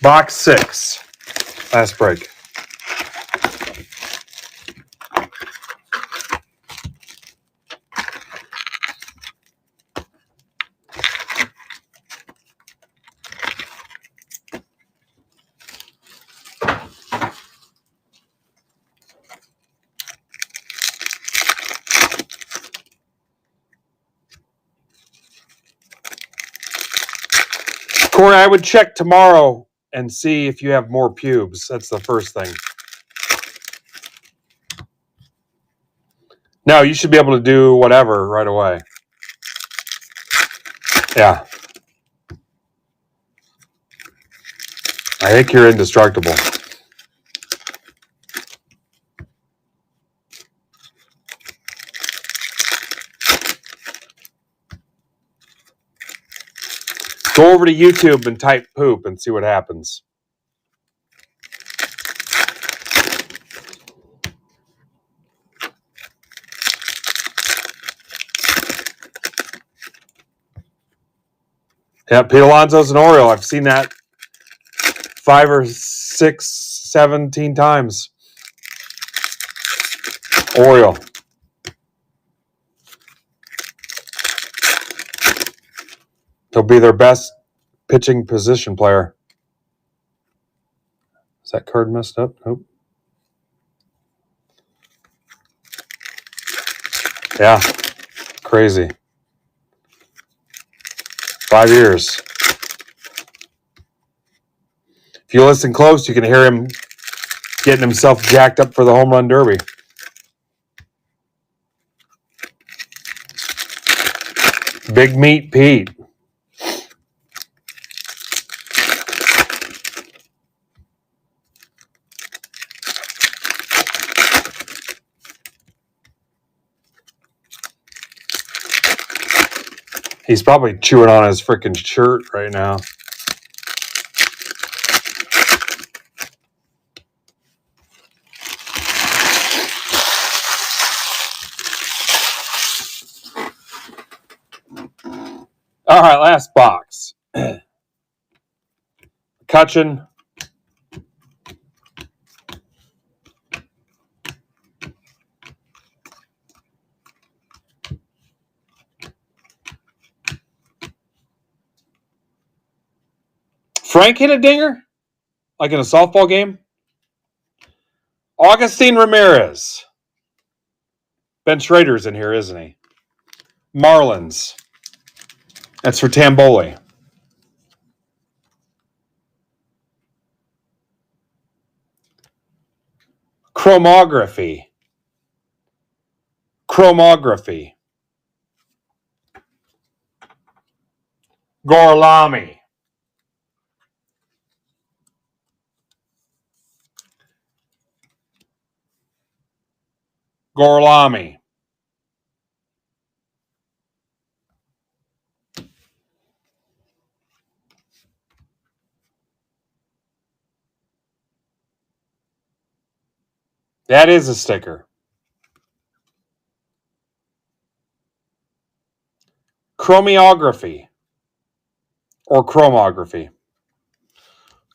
Box 6. Last break. Corey, I would check tomorrow and see if you have more pubes. That's the first thing. No, you should be able to do whatever right away. Yeah. I think you're indestructible. Go over to YouTube and type poop and see what happens. Yeah, Pete Alonso's an Oriole. I've seen that 5 or 6, 17 times. Oriole. He'll be their best pitching position player. Is that card messed up? Nope. Yeah. Crazy. 5 years. If you listen close, you can hear him getting himself jacked up for the home run derby. Big Meat Pete. He's probably chewing on his freaking shirt right now. All right, last box. McCutchen. Frank hit a dinger? Like in a softball game? Augustine Ramirez. Ben Schrader's in here, isn't he? Marlins. That's for Tamboli. Chromography. Gorlami. That is a sticker. Chromiography. Or chromography.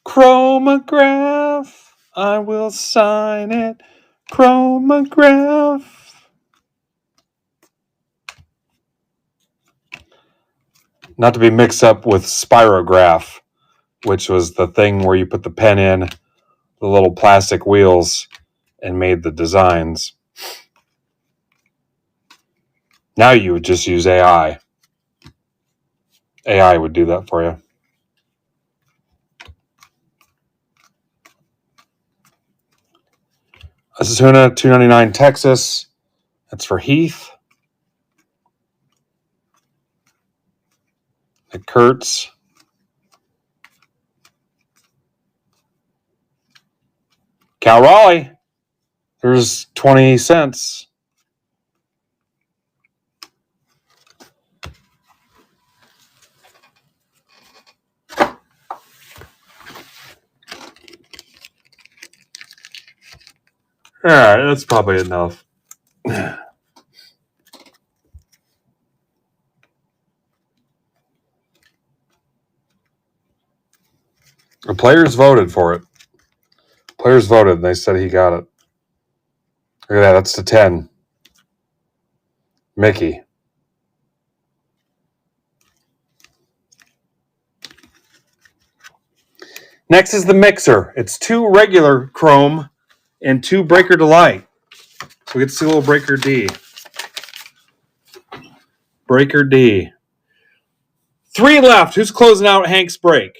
Chromograph. I will sign it. Chromograph. Not to be mixed up with spirograph, which was the thing where you put the pen in the little plastic wheels and made the designs. Now you would just use AI. AI would do that for you. Asuna, $2.99 Texas. That's for Heath. At Kurtz. Cal Raleigh. There's 20 cents. All right, that's probably enough. The players voted for it. Players voted, and they said he got it. Look at that. That's the 10. Mickey. Next is the mixer. It's 2 regular chrome and 2 Breaker Delight. So we get to see a little Breaker D. Breaker D. 3 left. Who's closing out Hank's break?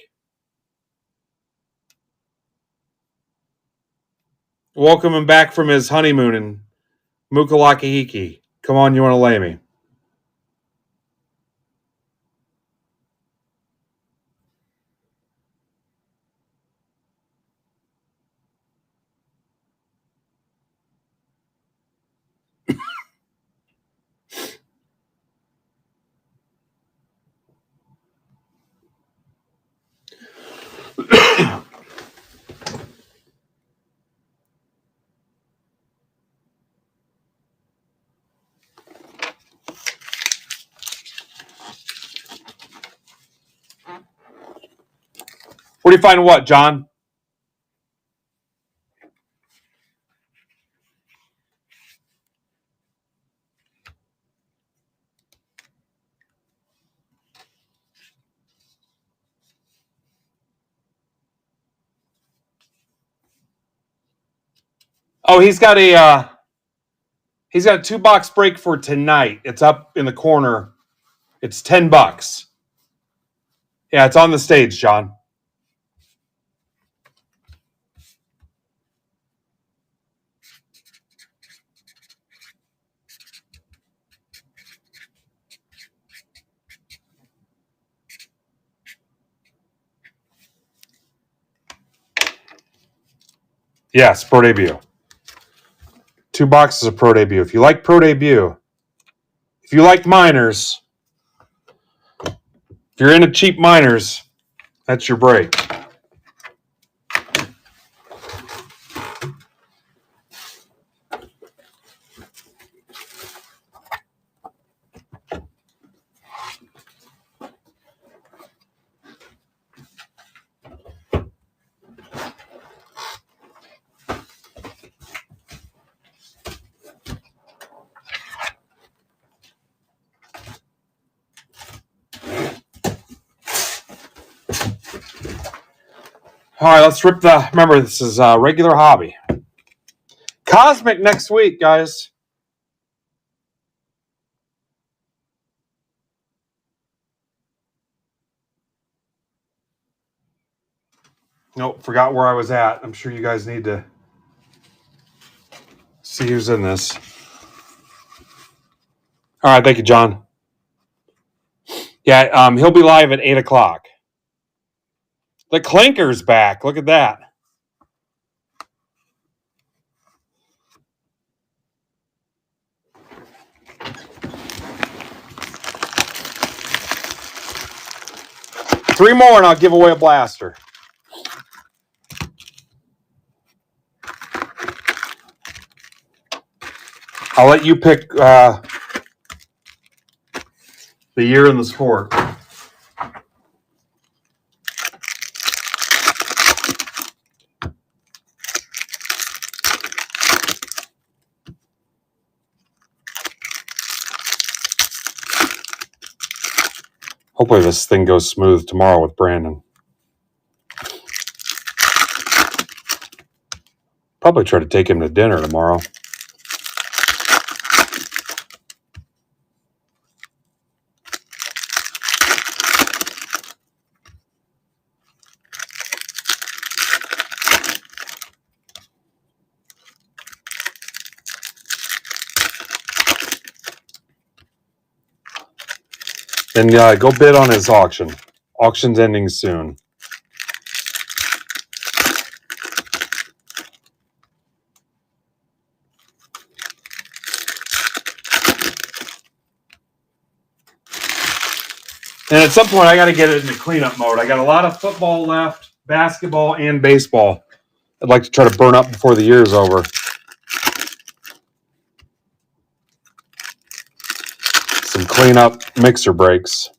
Welcome him back from his honeymoon in Mukalakahiki. Come on, you want to lay me? What do you find what, John? Oh, he's got a 2-box break for tonight. It's up in the corner. It's $10. Yeah, it's on the stage, John. Yes, Pro Debut. 2 boxes of Pro Debut. If you like Pro Debut, if you like minors, if you're into cheap minors, that's your break. All right, let's rip the... Remember, this is a regular hobby. Cosmic next week, guys. Nope, forgot where I was at. I'm sure you guys need to see who's in this. All right, thank you, John. Yeah, he'll be live at 8 o'clock. The Clinker's back. Look at that. Three more and I'll give away a blaster. I'll let you pick the year and the sport. Hopefully this thing goes smooth tomorrow with Brandon. Probably try to take him to dinner tomorrow. And go bid on his auction. Auction's ending soon. And at some point, I got to get it into cleanup mode. I got a lot of football left, basketball, and baseball. I'd like to try to burn up before the year's over. Some cleanup mixer breaks.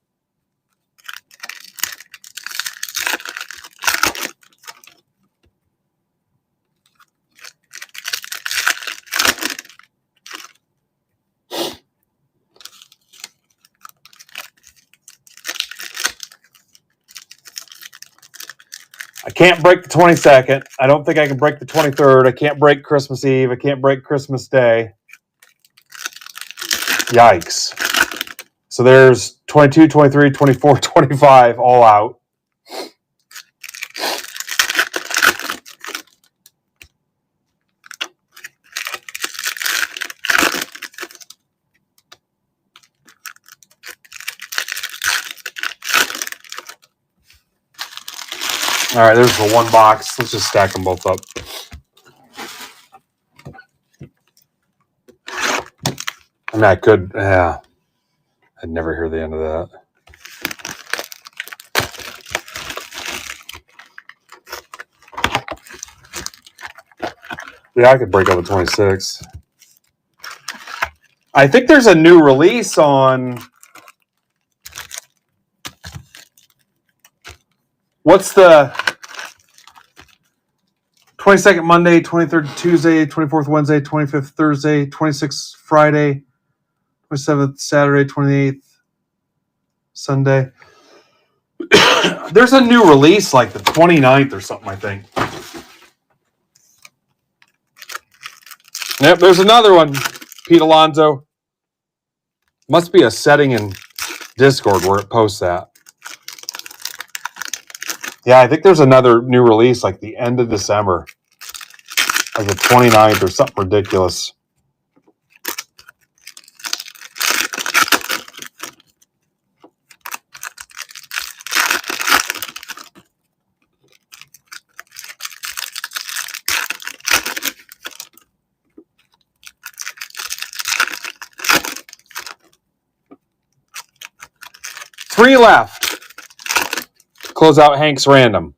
I can't break the 22nd. I don't think I can break the 23rd. I can't break Christmas Eve. I can't break Christmas Day. Yikes. So there's 22, 23, 24, 25 all out. All right, there's the one box. Let's just stack them both up. And that could, yeah. I'd never hear the end of that. Yeah, I could break up a 26. I think there's a new release on. What's the 22nd Monday, 23rd Tuesday, 24th Wednesday, 25th Thursday, 26th Friday, 27th Saturday, 28th Sunday. There's a new release like the 29th or something, I think. Yep, there's another one. Pete Alonso. Must be a setting in Discord where it posts that. Yeah, I think there's another new release like the end of December. Like the 29th or something ridiculous. Three left. Close out Hank's random.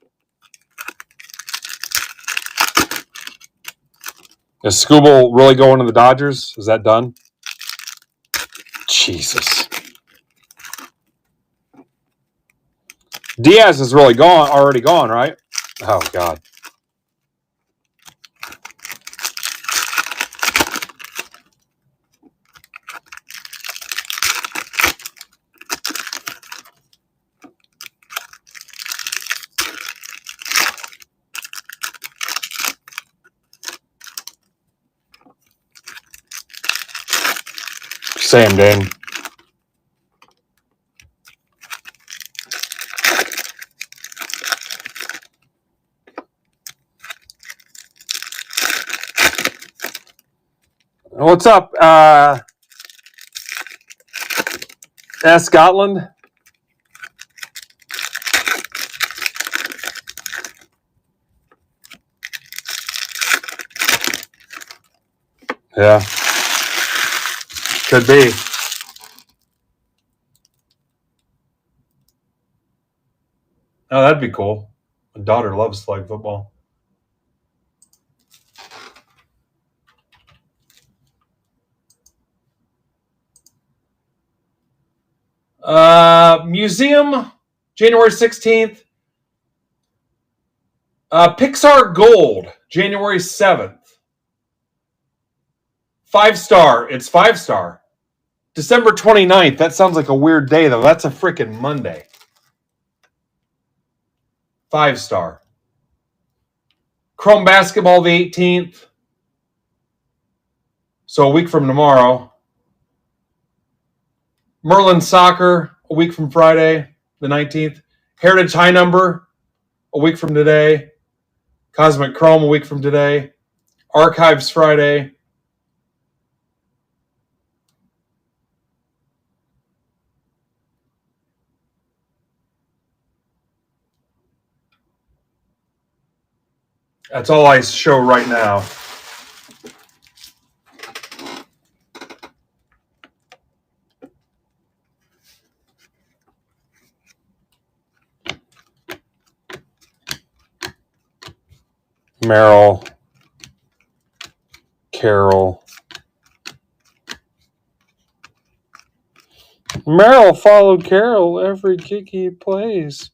Is Scooble really going to the Dodgers? Is that done? Jesus. Diaz is really gone, already gone, right? Oh, God. Sam Dane. What's up, S. Scotland? Yeah. Could be. Oh, that'd be cool. My daughter loves flag football. Museum, January 16th. Pixar Gold, January 7th. 5-star. It's 5-star. December 29th. That sounds like a weird day, though. That's a freaking Monday. 5-star. Chrome Basketball, the 18th. So a week from tomorrow. Merlin Soccer, a week from Friday, the 19th. Heritage High Number, a week from today. Cosmic Chrome, a week from today. Archives Friday. That's all I show right now. Meryl, Carol. Meryl followed Carol every kick he plays.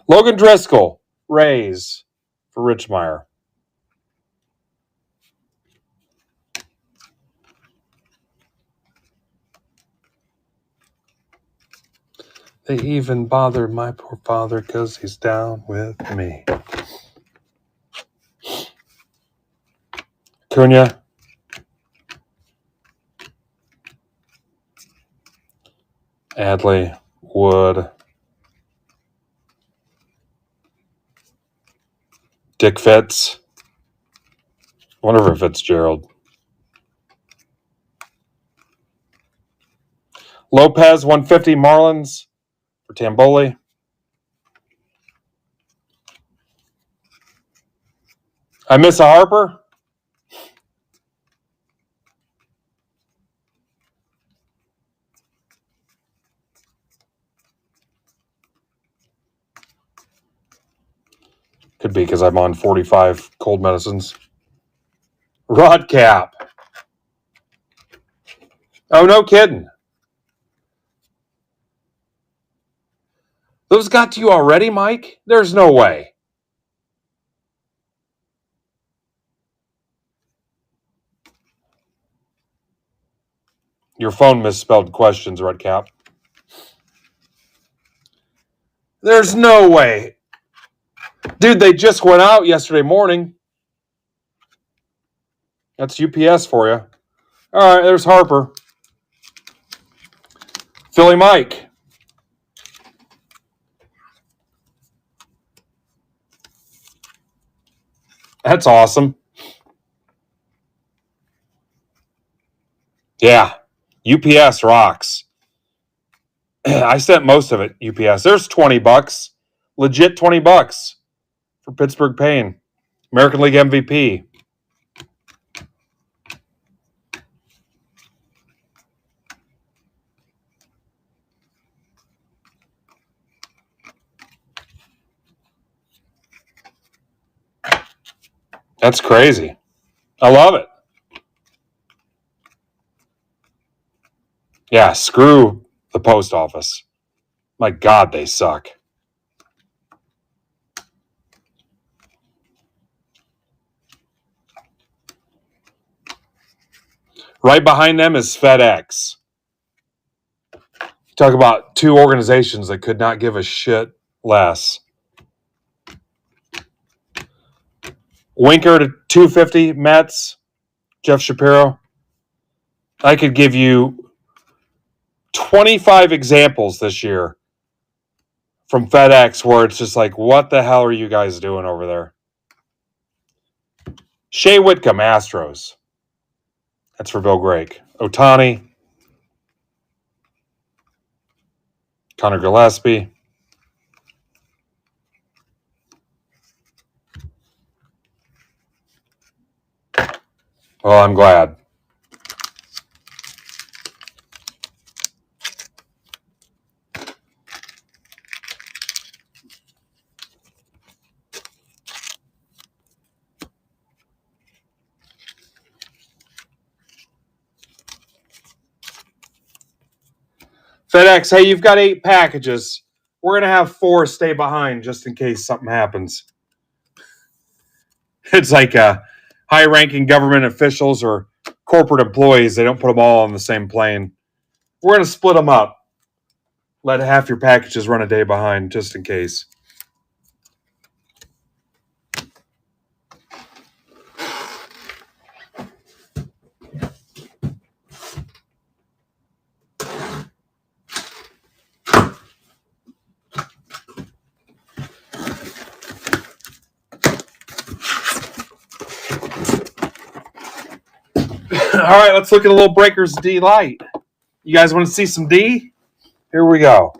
Logan Driscoll, Rays for Richmeyer. They even bothered my poor father because he's down with me. Cunha. Adley, Wood, Dick Fitz. Wonder if Fitzgerald. Lopez, 150 Marlins for Tamboli. I miss a Harper. Could be because I'm on 45 cold medicines. Rod Cap. Oh, no kidding. Those got to you already, Mike? There's no way. Your phone misspelled questions, Red Cap. There's no way. Dude, they just went out yesterday morning. That's UPS for you. All right, there's Harper. Philly Mike. That's awesome. Yeah, UPS rocks. I sent most of it UPS. There's $20. Legit $20 for Pittsburgh Payne. American League MVP. That's crazy. I love it. Yeah, screw the post office. My God, they suck. Right behind them is FedEx. Talk about two organizations that could not give a shit less. Winker to 250 Mets. Jeff Shapiro. I could give you 25 examples this year from FedEx where it's just like, what the hell are you guys doing over there? Shea Whitcomb, Astros. That's for Bill Grake. Ohtani. Connor Gillespie. Well, I'm glad. FedEx, hey, you've got 8 packages. We're going to have 4 stay behind just in case something happens. It's like high-ranking government officials or corporate employees. They don't put them all on the same plane. We're going to split them up. Let half your packages run a day behind just in case. All right, let's look at a little Breakers D Light. You guys want to see some D? Here we go.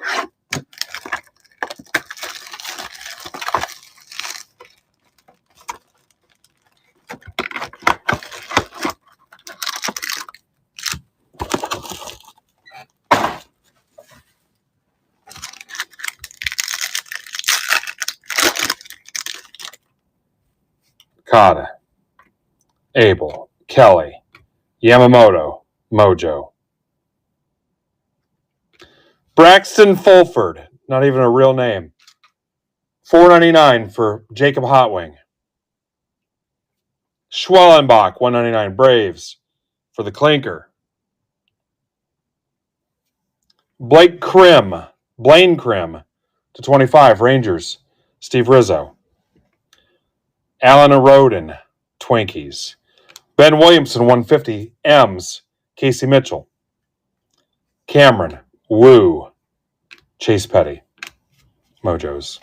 Kata, Abel, Kelly, Yamamoto, Mojo. Braxton Fulford, not even a real name. $4.99 for Jacob Hotwing. Schwellenbach, $1.99 Braves for the Clinker. Blaine Krim to 25 Rangers, Steve Rizzo. Alan Arodin, Twinkies. Ben Williamson, 150 M's, Casey Mitchell. Cameron, Woo. Chase Petty. Mojos.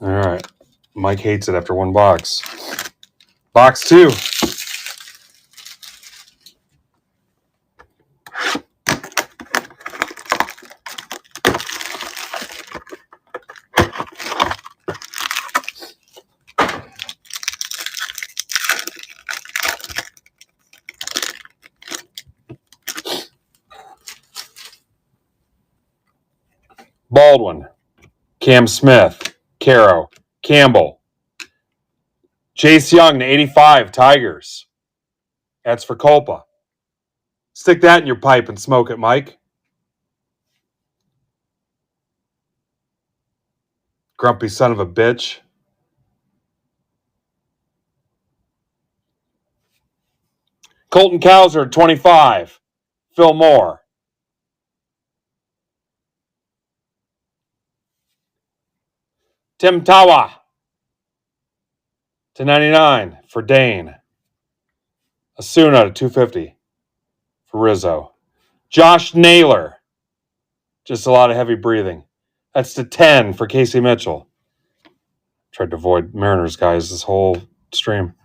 All right. Mike hates it after one box. Box 2. Baldwin, Cam Smith, Caro, Campbell, Chase Young to 85, Tigers. That's for Culpa. Stick that in your pipe and smoke it, Mike. Grumpy son of a bitch. Colton Cowser, 25, Phil Moore. Tim Tawa to 99 for Dane. Asuna to 250 for Rizzo. Josh Naylor. Just a lot of heavy breathing. That's to 10 for Casey Mitchell. Tried to avoid Mariners guys this whole stream.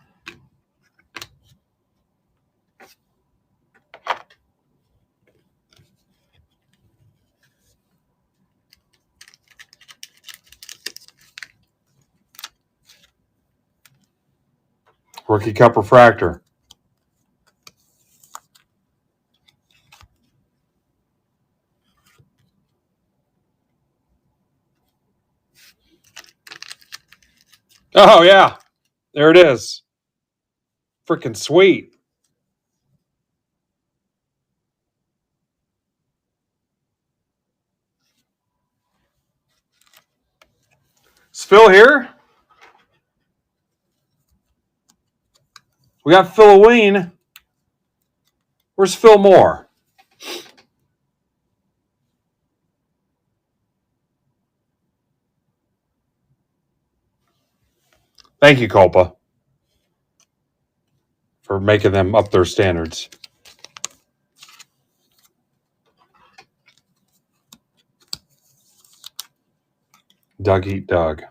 Rookie Cup refractor. Oh, yeah. There it is. Freaking sweet. Is Phil here? We got Philoween. Where's Phil Moore? Thank you, Culpa, for making them up their standards. Doug eat Doug.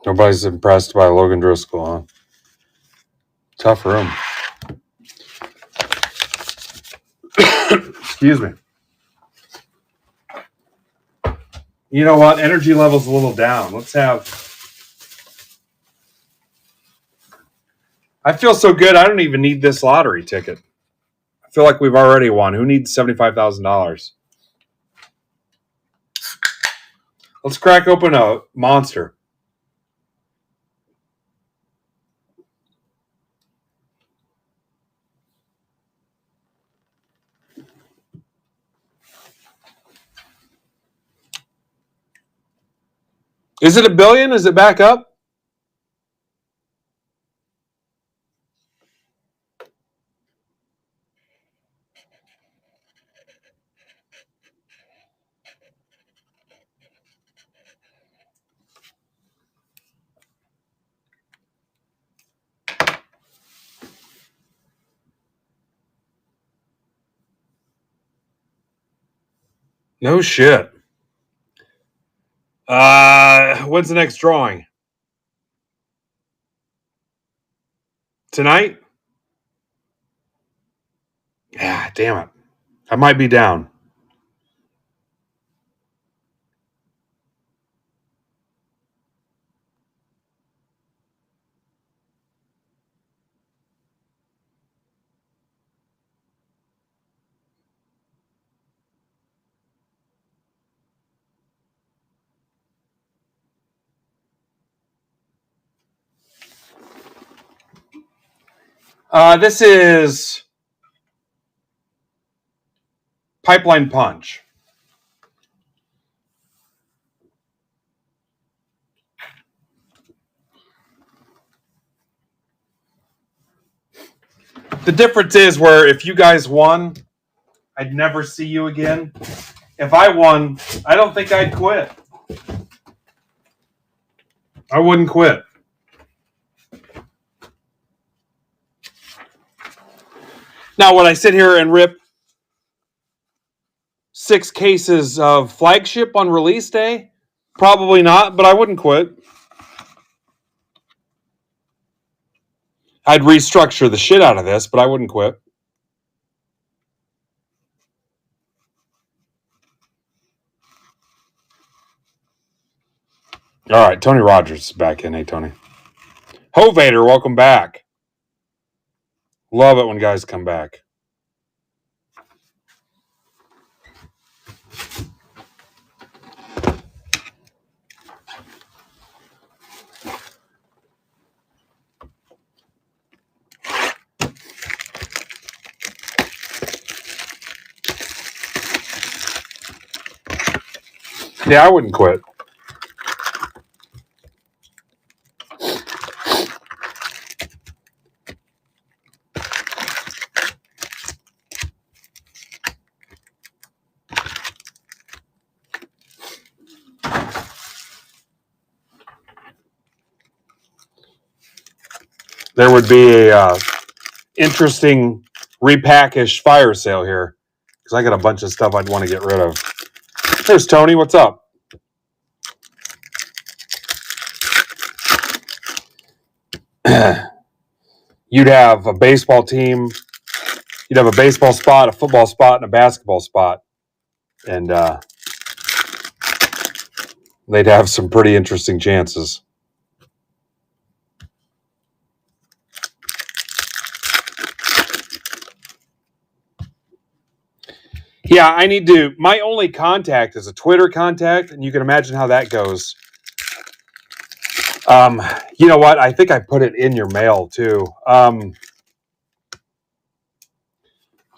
Nobody's impressed by Logan Driscoll, huh? Tough room. Excuse me. You know what? Energy level's a little down. Let's have... I feel so good, I don't even need this lottery ticket. I feel like we've already won. Who needs $75,000? Let's crack open a monster. Is it a billion? Is it back up? No shit. When's the next drawing? Tonight? Yeah, damn it. I might be down. This is Pipeline Punch. The difference is where if you guys won, I'd never see you again. If I won, I don't think I'd quit. I wouldn't quit. Now, would I sit here and rip 6 cases of Flagship on release day? Probably not, but I wouldn't quit. I'd restructure the shit out of this, but I wouldn't quit. All right, Tony Rogers is back in. Hey, Tony. Hovader, welcome back. Love it when guys come back. Yeah, I wouldn't quit. There would be a interesting repackaged fire sale here because I got a bunch of stuff I'd want to get rid of. There's Tony. What's up? You'd have a baseball team. You'd have a baseball spot, a football spot, and a basketball spot. And they'd have some pretty interesting chances. Yeah, I need to. My only contact is a Twitter contact, and you can imagine how that goes. You know what? I think I put it in your mail too.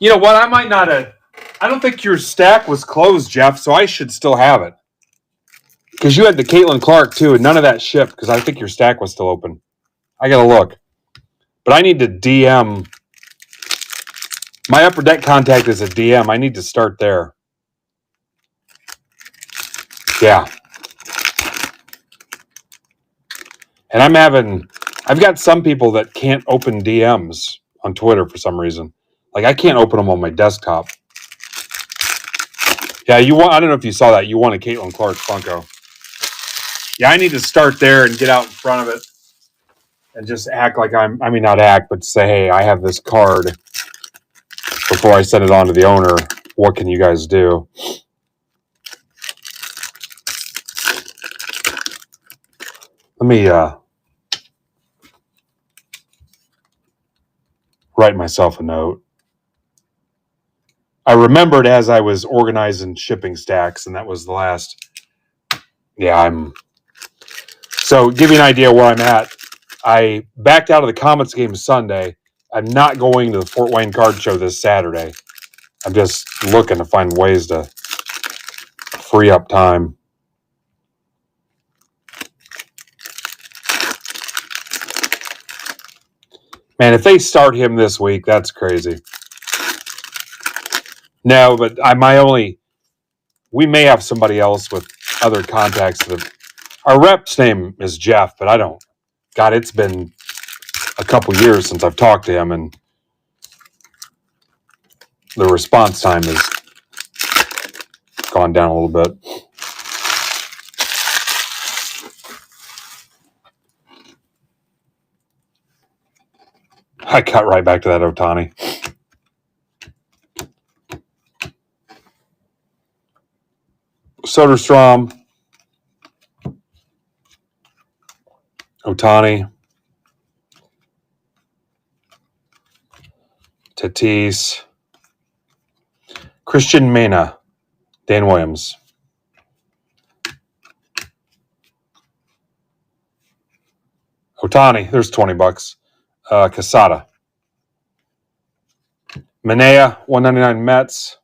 You know what? I might not have. I don't think your stack was closed, Jeff, so I should still have it. Because you had the Caitlin Clark too, and none of that shipped because I think your stack was still open. I got to look. But I need to DM. My upper deck contact is a DM. I need to start there. Yeah. And I've got some people that can't open DMs on Twitter for some reason. Like I can't open them on my desktop. Yeah, I don't know if you saw that. You won a Caitlin Clark Funko. Yeah, I need to start there and get out in front of it and just act like not act, but say, hey, I have this card before I send it on to the owner. What can you guys do? Let me write myself a note. I remembered as I was organizing shipping stacks, and that was the last. Yeah, So, give you an idea where I'm at. I backed out of the Comets game Sunday. I'm not going to the Fort Wayne Card Show this Saturday. I'm just looking to find ways to free up time. Man, if they start him this week, that's crazy. No, but we may have somebody else with other contacts. Our rep's name is Jeff, but God, it's been a couple years since I've talked to him, and the response time has gone down a little bit. I cut right back to that Ohtani. Soderstrom, Ohtani, Tatis, Christian Mena, Dan Williams. Ohtani, there's $20. Casada. Manea, 199 Mets.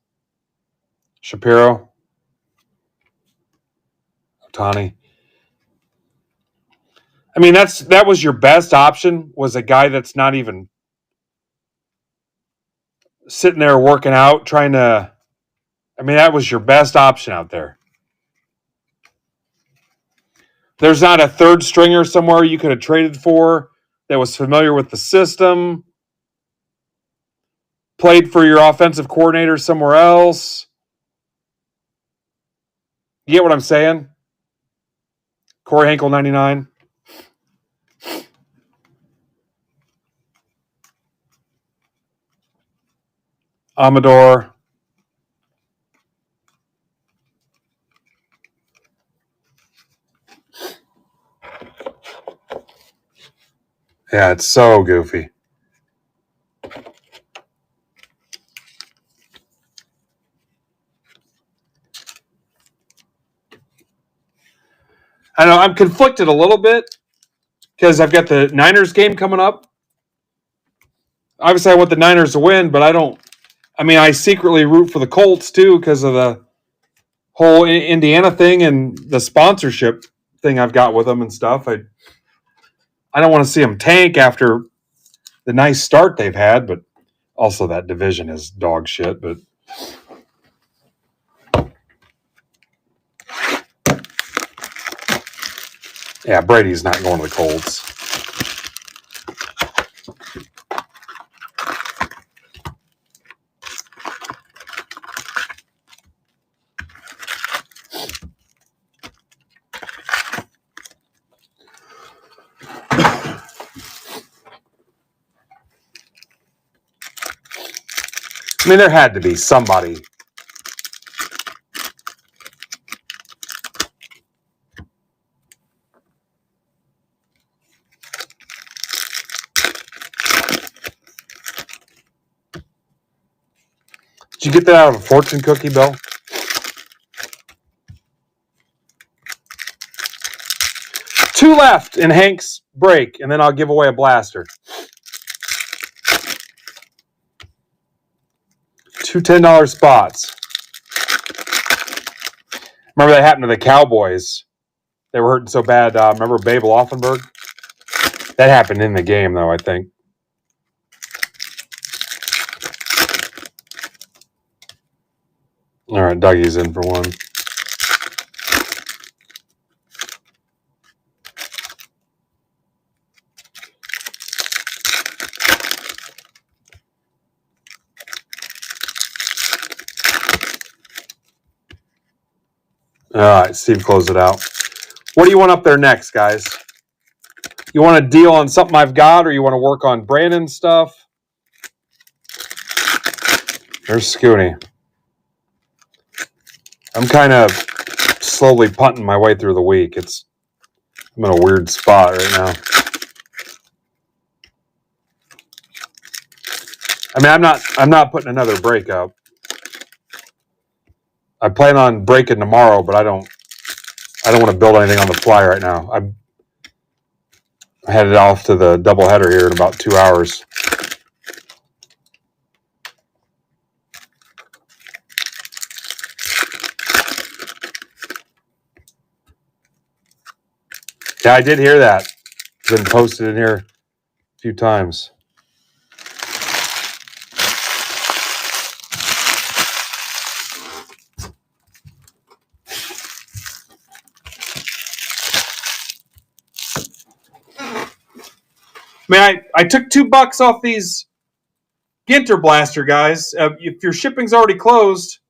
Shapiro. Otani. I mean, that was your best option, was a guy that's not even sitting there working out, trying to. I mean, that was your best option out there. There's not a third stringer somewhere you could have traded for that was familiar with the system, played for your offensive coordinator somewhere else. You get what I'm saying? Corey Henkel, 99. Amador. Yeah, it's so goofy. I know I'm conflicted a little bit because I've got the Niners game coming up. Obviously, I want the Niners to win, but I secretly root for the Colts too because of the whole Indiana thing and the sponsorship thing I've got with them and stuff. I don't want to see them tank after the nice start they've had, but also that division is dog shit. But yeah, Brady's not going to the Colts. I mean, there had to be somebody. Did you get that out of a fortune cookie, Bill? Two left in Hank's break, and then I'll give away a blaster. Two $10 spots. Remember that happened to the Cowboys. They were hurting so bad. Remember Babe Laufenberg? That happened in the game, though, I think. All right, Dougie's in for one. All right, Steve, close it out. What do you want up there next, guys? You want to deal on something I've got, or you want to work on Brandon's stuff? There's Scooney. I'm kind of slowly punting my way through the week. I'm in a weird spot right now. I mean, I'm not putting another break up. I plan on breaking tomorrow, but I don't want to build anything on the fly right now. I'm headed off to the doubleheader here in about 2 hours. Yeah, I did hear that. It's been posted in here a few times. Man, I took $2 off these Ginter Blaster guys. If your shipping's already closed,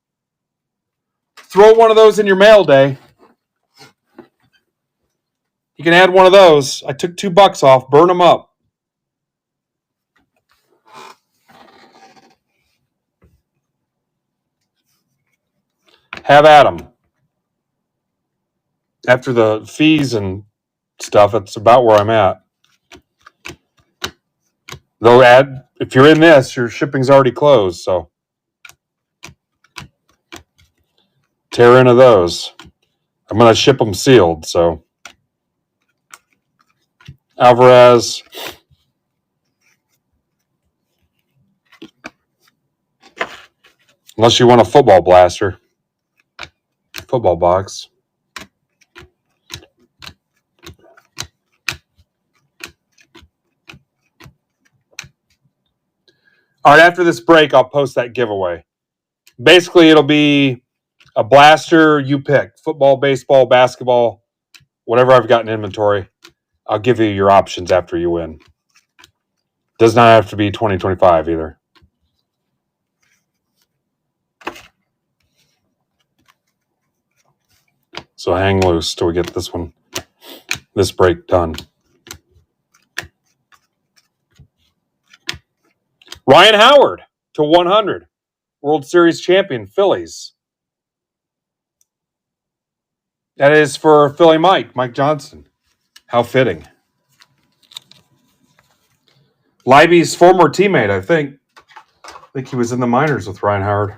throw one of those in your mail day. You can add one of those. I took $2 off. Burn them up. Have at them. After the fees and stuff, that's about where I'm at. They'll add, if you're in this, your shipping's already closed, so tear into those. I'm going to ship them sealed, so Alvarez. Unless you want a football blaster. Football box. All right, after this break, I'll post that giveaway. Basically, it'll be a blaster you pick. Football, baseball, basketball, whatever I've got in inventory. I'll give you your options after you win. Does not have to be 2025 either. So hang loose till we get this break done. Ryan Howard to 100. World Series champion, Phillies. That is for Philly Mike Johnson. How fitting. Libby's former teammate, I think. I think he was in the minors with Ryan Howard.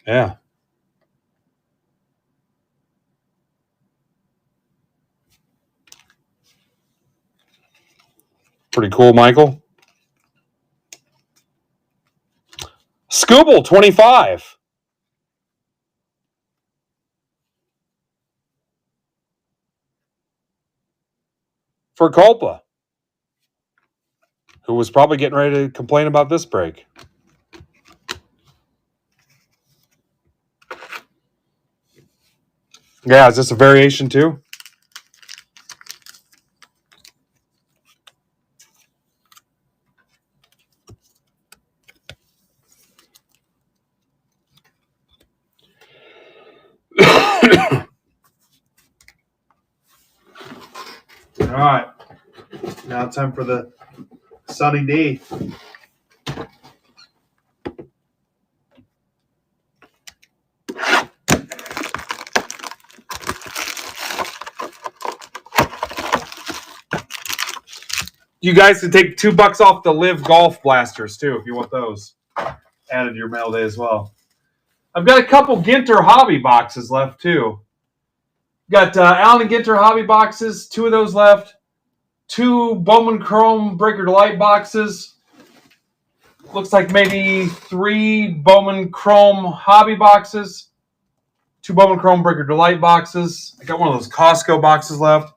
Yeah. Pretty cool, Michael. Scooble, 25. For Culpa, who was probably getting ready to complain about this break. Yeah, is this a variation too? All right. Now time for the Sunny D. You guys can take $2 off the Live Golf blasters too if you want those added to your mail day as well. I've got a couple Ginter hobby boxes left too. Got Allen and Ginter hobby boxes, 2 of those left. 2 Bowman Chrome Breaker Delight boxes. Looks like maybe 3 Bowman Chrome hobby boxes. 2 Bowman Chrome Breaker Delight boxes. I got one of those Costco boxes left.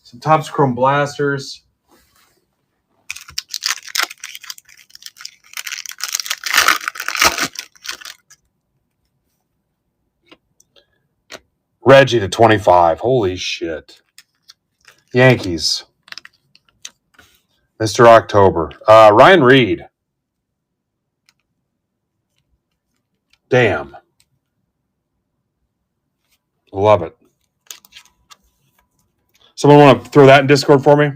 Some Topps Chrome blasters. Reggie to 25. Holy shit. Yankees. Mr. October. Ryan Reed. Damn. Love it. Someone want to throw that in Discord for me?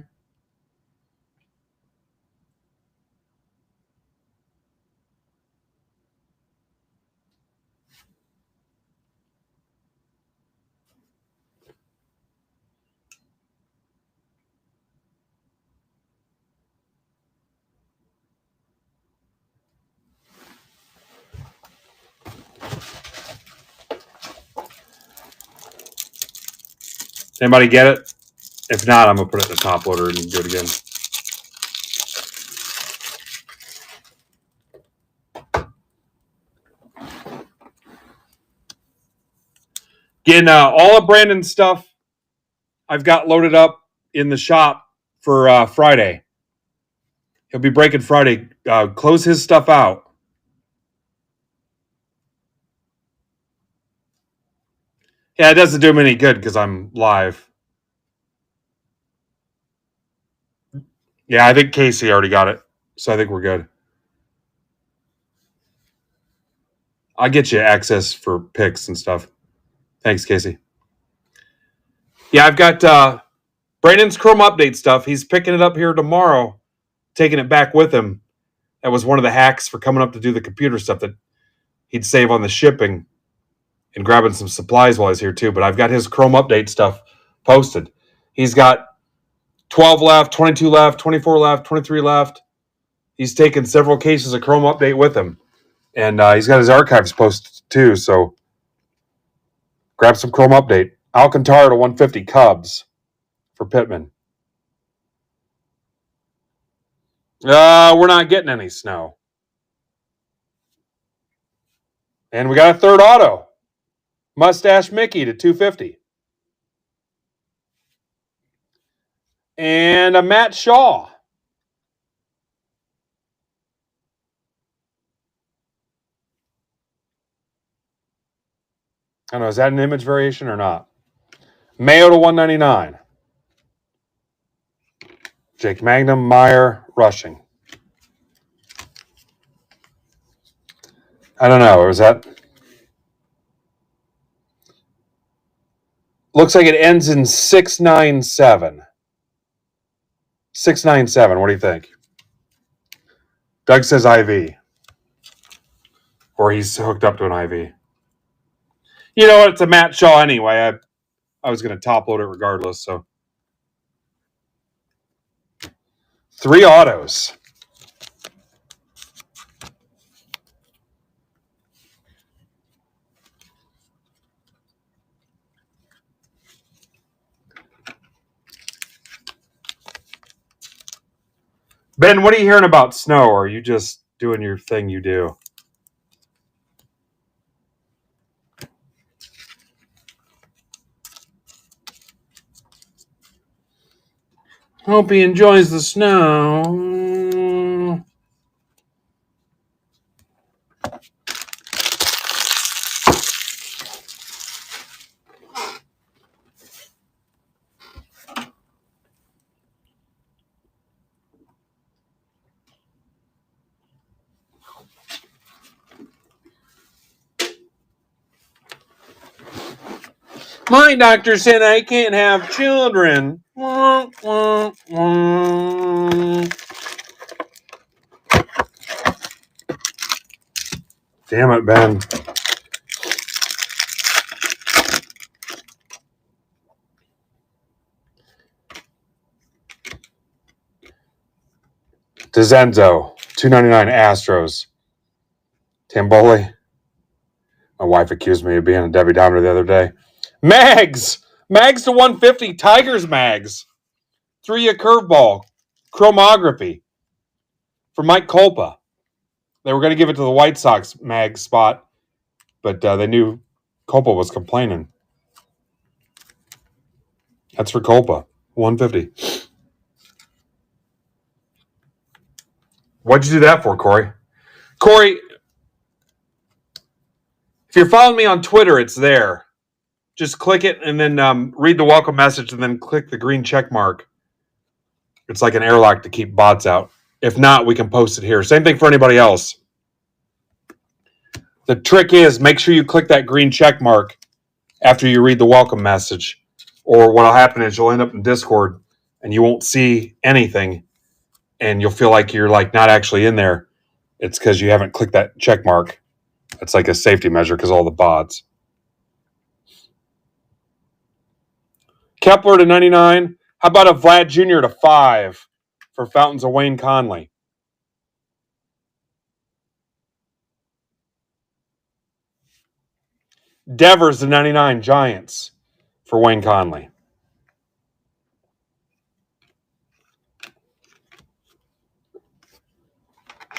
Anybody get it? If not, I'm going to put it in the top loader and do it again. Getting all of Brandon's stuff I've got loaded up in the shop for Friday. He'll be breaking Friday. Close his stuff out. Yeah, it doesn't do him any good because I'm live. Yeah, I think Casey already got it. So I think we're good. I'll get you access for picks and stuff. Thanks, Casey. Yeah, I've got Brandon's Chrome Update stuff. He's picking it up here tomorrow, taking it back with him. That was one of the hacks for coming up to do the computer stuff that he'd save on the shipping and grabbing some supplies while he's here too. But I've got his Chrome Update stuff posted. He's got 12 left, 22 left, 24 left, 23 left. He's taken several cases of Chrome Update with him. And he's got his archives posted too. So grab some Chrome Update. Alcantara to 150 Cubs for Pittman. We're not getting any snow. And we got a third auto. Mustache Mickey to 250. And a Matt Shaw. I don't know, is that an image variation or not? Mayo to 199. Jake Magnum, Meyer, Rushing. I don't know. Or is that? Looks like it ends in 697. 697. What do you think? Doug says IV. Or he's hooked up to an IV. You know what? It's a Matt Shaw anyway. I was going to top load it regardless. So 3 autos. Ben, what are you hearing about snow? Or are you just doing your thing you do? Hope he enjoys the snow. My doctor said I can't have children. Damn it, Ben. DeZenzo, 299 Astros. Tamboli. My wife accused me of being a Debbie Downer the other day. Mags to 150. Tigers Mags. 3-year curveball. Chromography. For Mike Kolpa. They were going to give it to the White Sox mag spot, but they knew Kolpa was complaining. That's for Kolpa. 150. What'd you do that for, Corey? Corey, if you're following me on Twitter, it's there. Just click it and then read the welcome message and then click the green check mark. It's like an airlock to keep bots out. If not, we can post it here. Same thing for anybody else. The trick is make sure you click that green check mark after you read the welcome message. Or what'll happen is you'll end up in Discord and you won't see anything and you'll feel like you're like not actually in there. It's because you haven't clicked that check mark. It's like a safety measure because all the bots. Kepler to 99. How about a Vlad Jr. to 5 for Fountains of Wayne Conley? Devers to 99 Giants for Wayne Conley.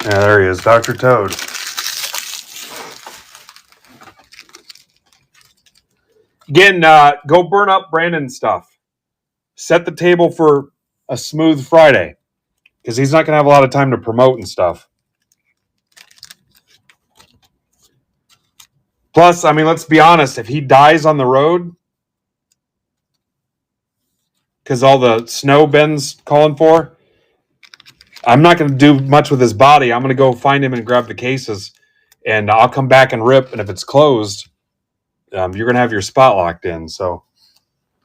Yeah, there he is, Dr. Toad. Again, go burn up Brandon's stuff. Set the table for a smooth Friday because he's not going to have a lot of time to promote and stuff. Plus, I mean, let's be honest. If he dies on the road because all the snow Ben's calling for, I'm not going to do much with his body. I'm going to go find him and grab the cases, and I'll come back and rip. And if it's closed, you're going to have your spot locked in. So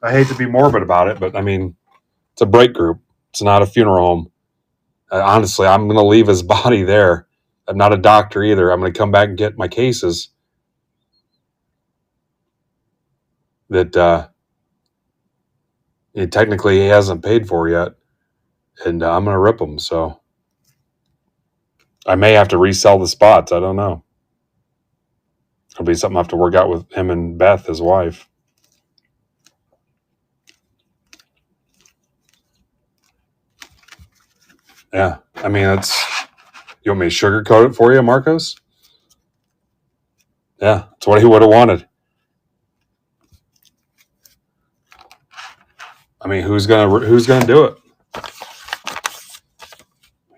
I hate to be morbid about it, but I mean, it's a break group. It's not a funeral home. Honestly, I'm going to leave his body there. I'm not a doctor either. I'm going to come back and get my cases that technically he hasn't paid for yet. And I'm going to rip them. So I may have to resell the spots. I don't know. It'll be something I have to work out with him and Beth, his wife. Yeah. I mean, it's, you want me to sugarcoat it for you, Marcos? Yeah, that's what he would have wanted. I mean, who's gonna do it? I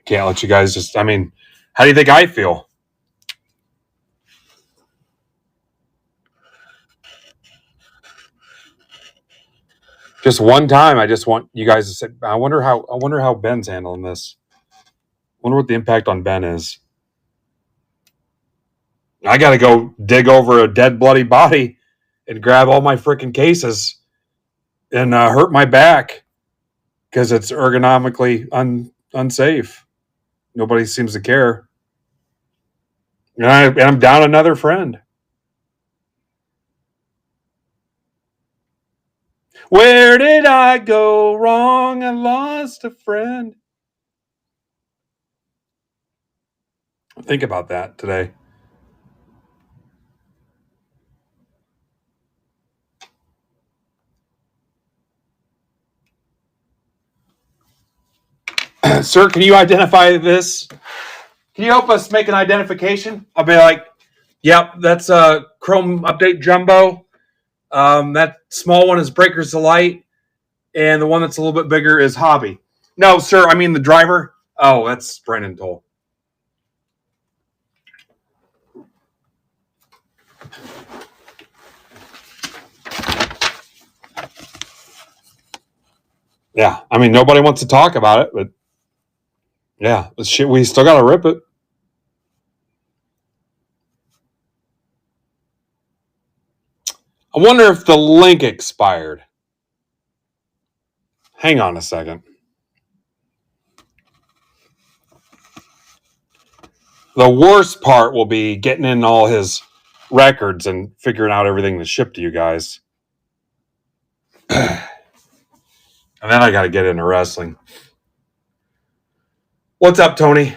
can't let you guys just. I mean, how do you think I feel? Just one time, I just want you guys to say. I wonder how Ben's handling this. I wonder what the impact on Ben is. I got to go dig over a dead, bloody body and grab all my freaking cases and hurt my back because it's ergonomically unsafe. Nobody seems to care. And I'm down another friend. Where did I go wrong? I lost a friend. Think about that today. Sir, can you identify this? Can you help us make an identification? I'll be like, yep, that's a Chrome Update Jumbo. That small one is Breakers Delight. And the one that's a little bit bigger is Hobby. No, sir, I mean the driver. Oh, that's Brandon Toll. Yeah, I mean, nobody wants to talk about it, but yeah, shit, we still got to rip it. I wonder if the link expired. Hang on a second. The worst part will be getting in all his records and figuring out everything to ship to you guys. And then I got to get into wrestling. What's up, Tony?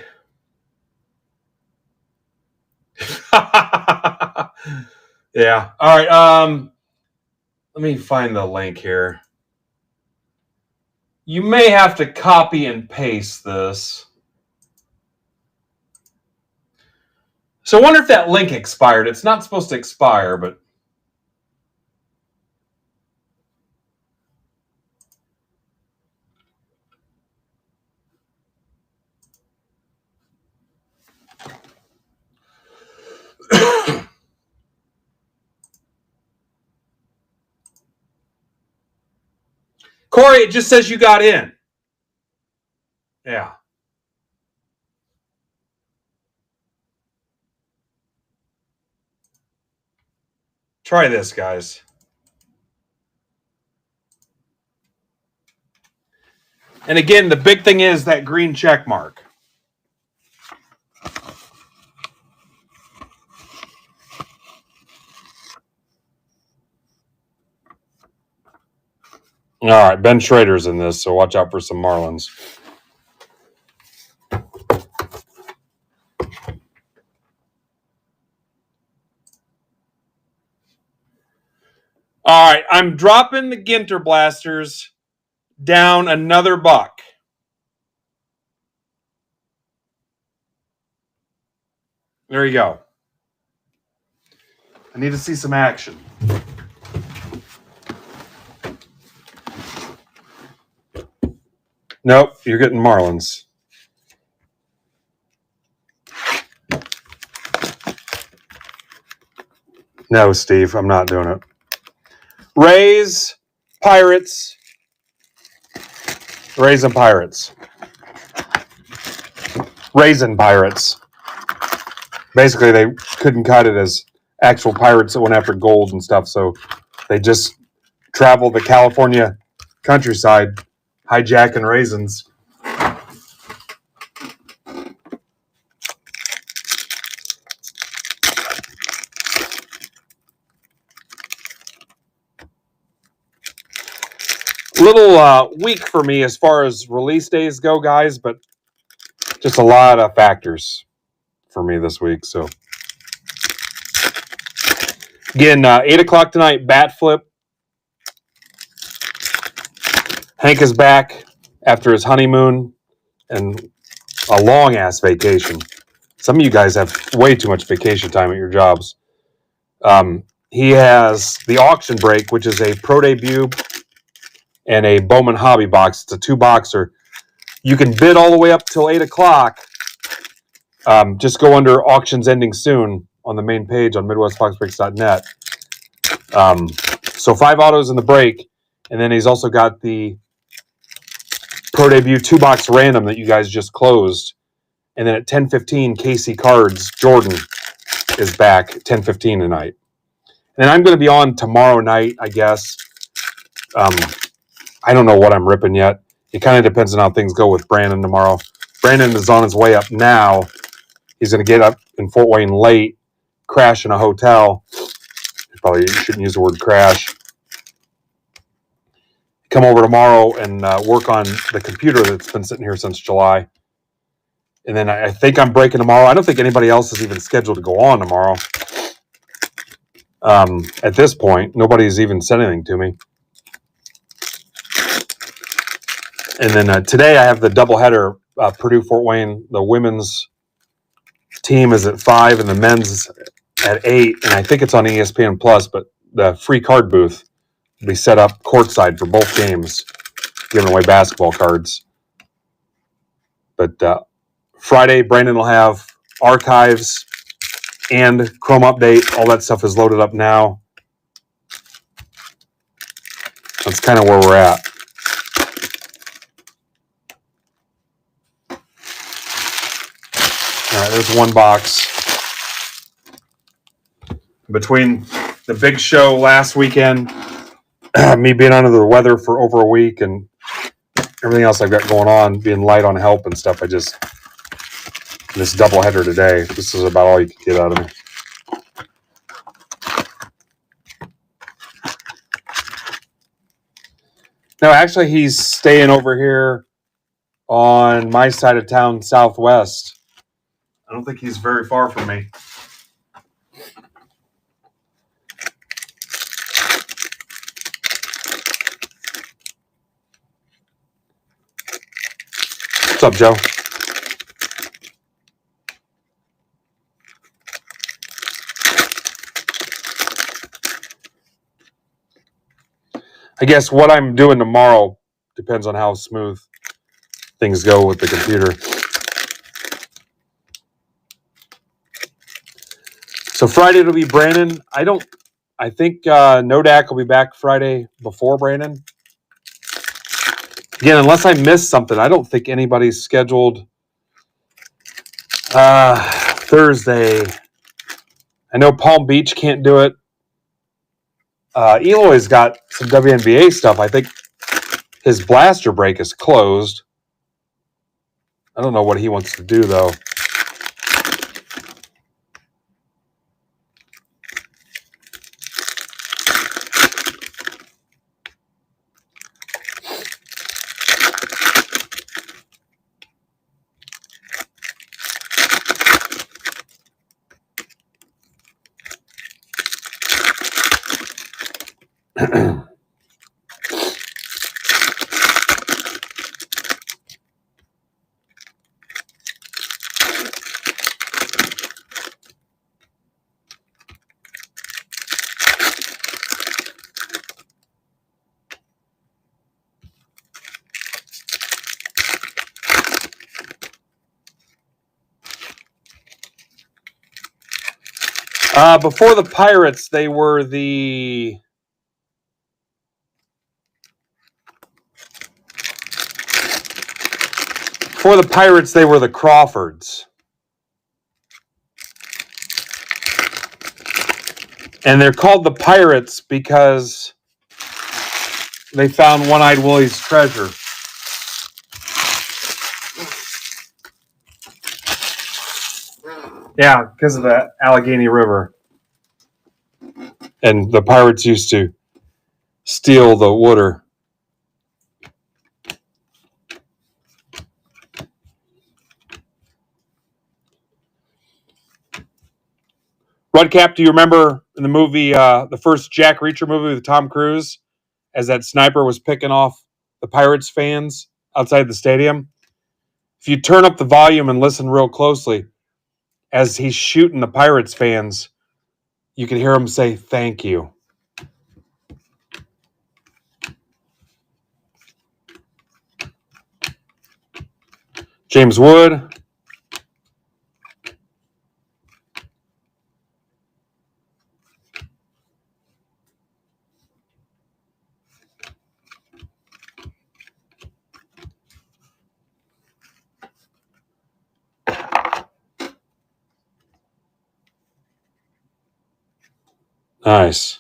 Yeah. All right. Let me find the link here. You may have to copy and paste this. So I wonder if that link expired. It's not supposed to expire, but Corey, it just says you got in. Yeah. Try this, guys. And again, the big thing is that green check mark. All right, Ben Schrader's in this, so watch out for some Marlins. All right, I'm dropping the Ginter Blasters down another buck. There you go. I need to see some action. Nope, you're getting Marlins. No, Steve, I'm not doing it. Rays, Pirates. Rays and Pirates. Raisin Pirates. Basically, they couldn't cut it as actual pirates that went after gold and stuff, so they just traveled the California countryside hijacking raisins. Little weak for me as far as release days go, guys, but just a lot of factors for me this week. So again, 8 o'clock tonight, bat flip. Hank is back after his honeymoon, and a long ass vacation. Some of you guys have way too much vacation time at your jobs. He has the auction break, which is a pro debut and a Bowman hobby box. It's a 2-boxer. You can bid all the way up till 8 o'clock. Just go under auctions ending soon on the main page on MidwestBoxBreaks.net. So 5 autos in the break, and then he's also got the pro debut 2-box random that you guys just closed. And then at 10:15, KC Cards Jordan is back at 10:15 tonight. And I'm going to be on tomorrow night, I guess. I don't know what I'm ripping yet. It kind of depends on how things go with Brandon tomorrow. Brandon is on his way up now. He's going to get up in Fort Wayne late, crash in a hotel. Probably shouldn't use the word crash. Come over tomorrow and work on the computer that's been sitting here since July. And then I think I'm breaking tomorrow. I don't think anybody else is even scheduled to go on tomorrow. At this point, nobody's even said anything to me. And then today I have the doubleheader, Purdue-Fort Wayne. The women's team is at 5 and the men's at 8. And I think it's on ESPN Plus, but the free card booth will be set up courtside for both games, giving away basketball cards. But Friday, Brandon will have archives and Chrome Update. All that stuff is loaded up now. That's kind of where we're at. All right, there's one box. Between the big show last weekend, me being under the weather for over a week, and everything else I've got going on, being light on help and stuff, this doubleheader today, this is about all you can get out of me. No, actually, he's staying over here on my side of town, southwest. I don't think he's very far from me. What's up, Joe? I guess what I'm doing tomorrow depends on how smooth things go with the computer. So Friday it'll be Brandon. I think Nodak will be back Friday before Brandon. Again, unless I missed something, I don't think anybody's scheduled Thursday. I know Palm Beach can't do it. Eloy's got some WNBA stuff. I think his blaster break is closed. I don't know what he wants to do, though. Before the Pirates, they were the Crawfords. And they're called the Pirates because they found One-Eyed Willie's treasure. Yeah, because of the Allegheny River. And the pirates used to steal the water. Rudcap, do you remember in the movie, the first Jack Reacher movie with Tom Cruise, as that sniper was picking off the Pirates fans outside the stadium? if you turn up the volume and listen real closely, as he's shooting the Pirates fans, you can hear him say, "Thank you." James Wood. Nice.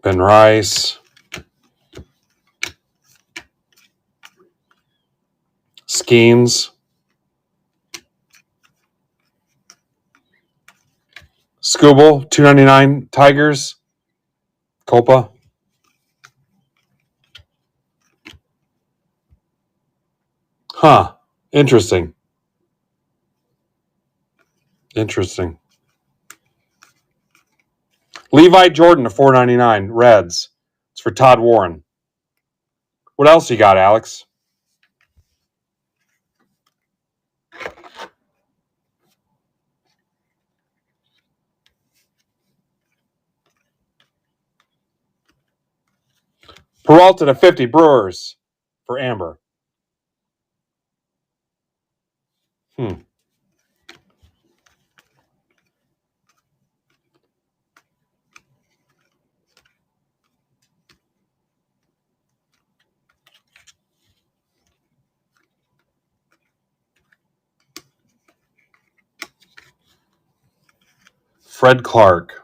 Ben Rice. Skeens. Scooble, $2.99. Tigers. Copa. Huh. Interesting. Interesting. Levi Jordan to $4.99. Reds. It's for Todd Warren. What else you got, Alex? Peralta to 50. Brewers for Amber. Fred Clark.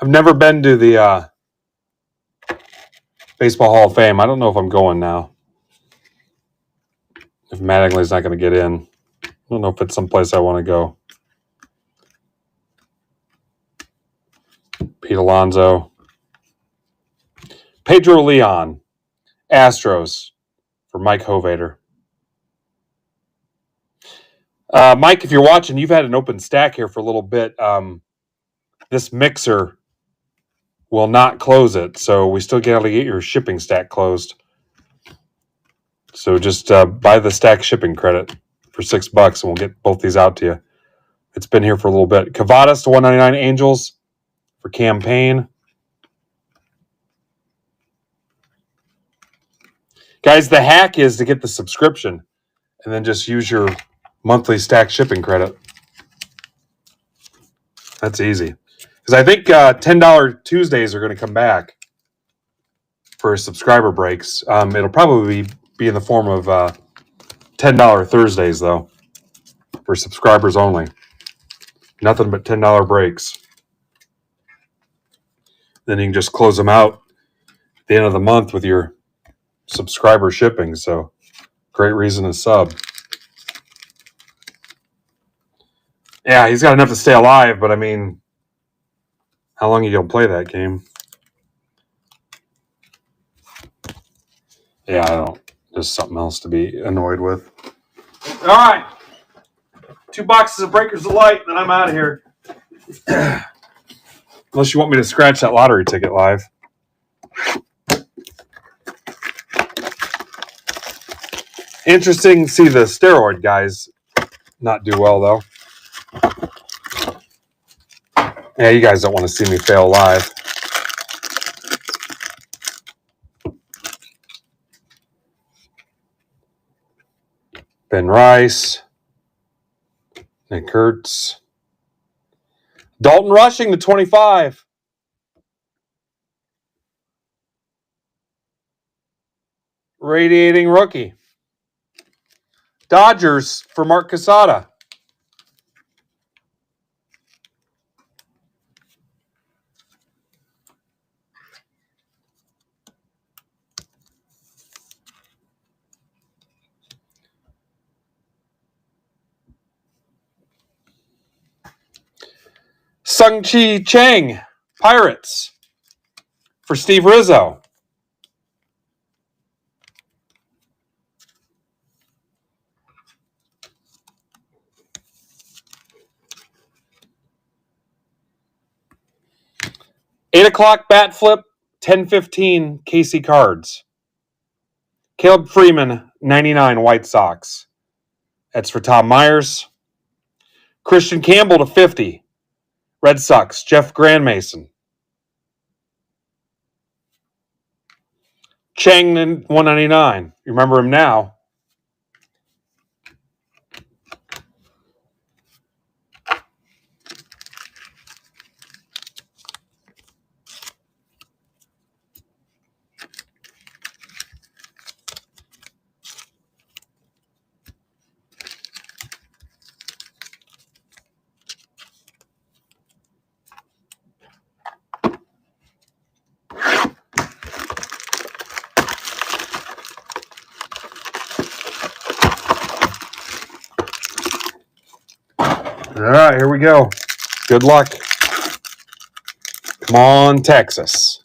I've never been to the Baseball Hall of Fame. I don't know if I'm going now. If Mattingly's not going to get in. I don't know if it's someplace I want to go. Pete Alonso. Pedro Leon. Astros for Mike Hovater. Mike, if you're watching, you've had an open stack here for a little bit. This mixer will not close it, so we still got to get your shipping stack closed. So just buy the stack shipping credit for $6, and we'll get both these out to you. It's been here for a little bit. Cavadas to $1.99. Angels for campaign. Guys, the hack is to get the subscription and then just use your monthly stack shipping credit. That's easy. Because I think $10 Tuesdays are going to come back for subscriber breaks. It'll probably be in the form of $10 Thursdays, though, for subscribers only. Nothing but $10 breaks. Then you can just close them out at the end of the month with your subscriber shipping. So, great reason to sub. Yeah, he's got enough to stay alive, but I mean, how long are you going to play that game? Yeah, I don't. Just something else to be annoyed with. All right. 2 boxes of Breakers of Light, then I'm out of here. Unless you want me to scratch that lottery ticket live. Interesting to see the steroid guys not do well, though. Yeah, you guys don't want to see me fail live. Ben Rice. Nick Kurtz. Dalton Rushing to 25. Radiating rookie. Dodgers for Mark Casada. Sung-Chi Chang, Pirates, for Steve Rizzo. Eight o'clock bat flip, 10:15 KC Cards. Caleb Freeman, 99 White Sox. That's for Tom Myers. Christian Campbell to 50. Red Sox, Jeff Grandmason. Chang, 199. You remember him now. All right, here we go. Good luck. Come on, Texas.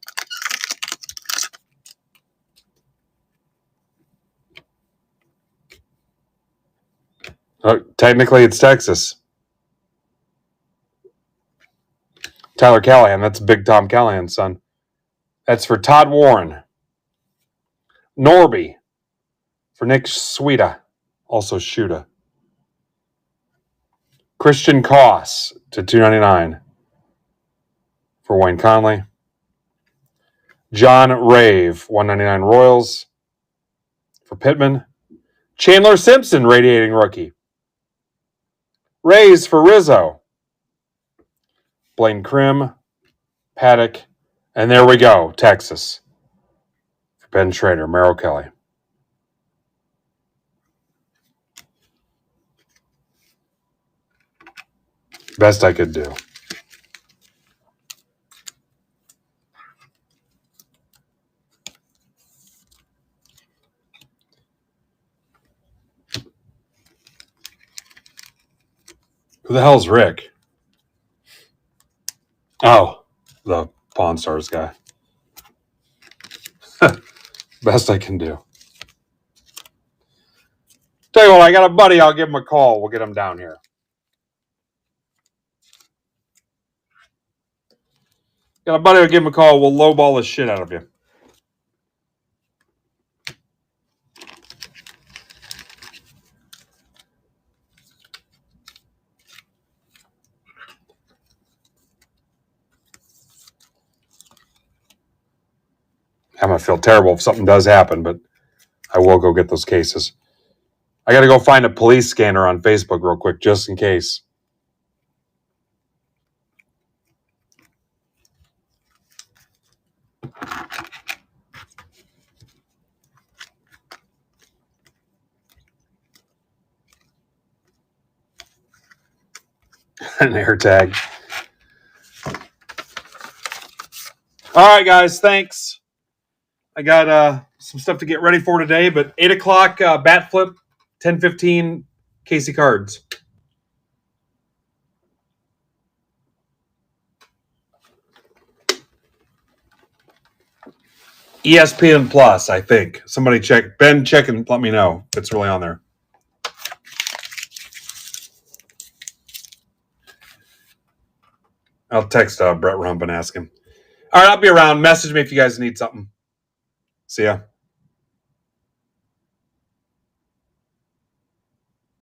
Technically, it's Texas. Tyler Callahan. That's Big Tom Callahan's son. That's for Todd Warren. Norby for Nick Sweeta. Also Shuta. Christian Koss to 299 for Wayne Conley. John Rave, 199 Royals for Pittman. Chandler Simpson, radiating rookie. Rays for Rizzo. Blaine Krim, Paddock, and there we go, Texas. For Ben Schrader, Merrill Kelly. Best I could do. Who the hell's Rick? Oh, the Pawn Stars guy. Best I can do. Tell you what, I got a buddy. I'll give him a call. We'll get him down here. Got a buddy. I'll give him a call. We'll lowball the shit out of you. I'm going to feel terrible if something does happen, but I will go get those cases. I got to go find a police scanner on Facebook real quick, just in case. An air tag. All right, guys, thanks. I got some stuff to get ready for today, but 8 o'clock bat flip, 10:15 KC Cards. ESPN Plus, I think. Somebody check. Ben, check and let me know if it's really on there. I'll text Brett Rump and ask him. All right, I'll be around. Message me if you guys need something. See ya.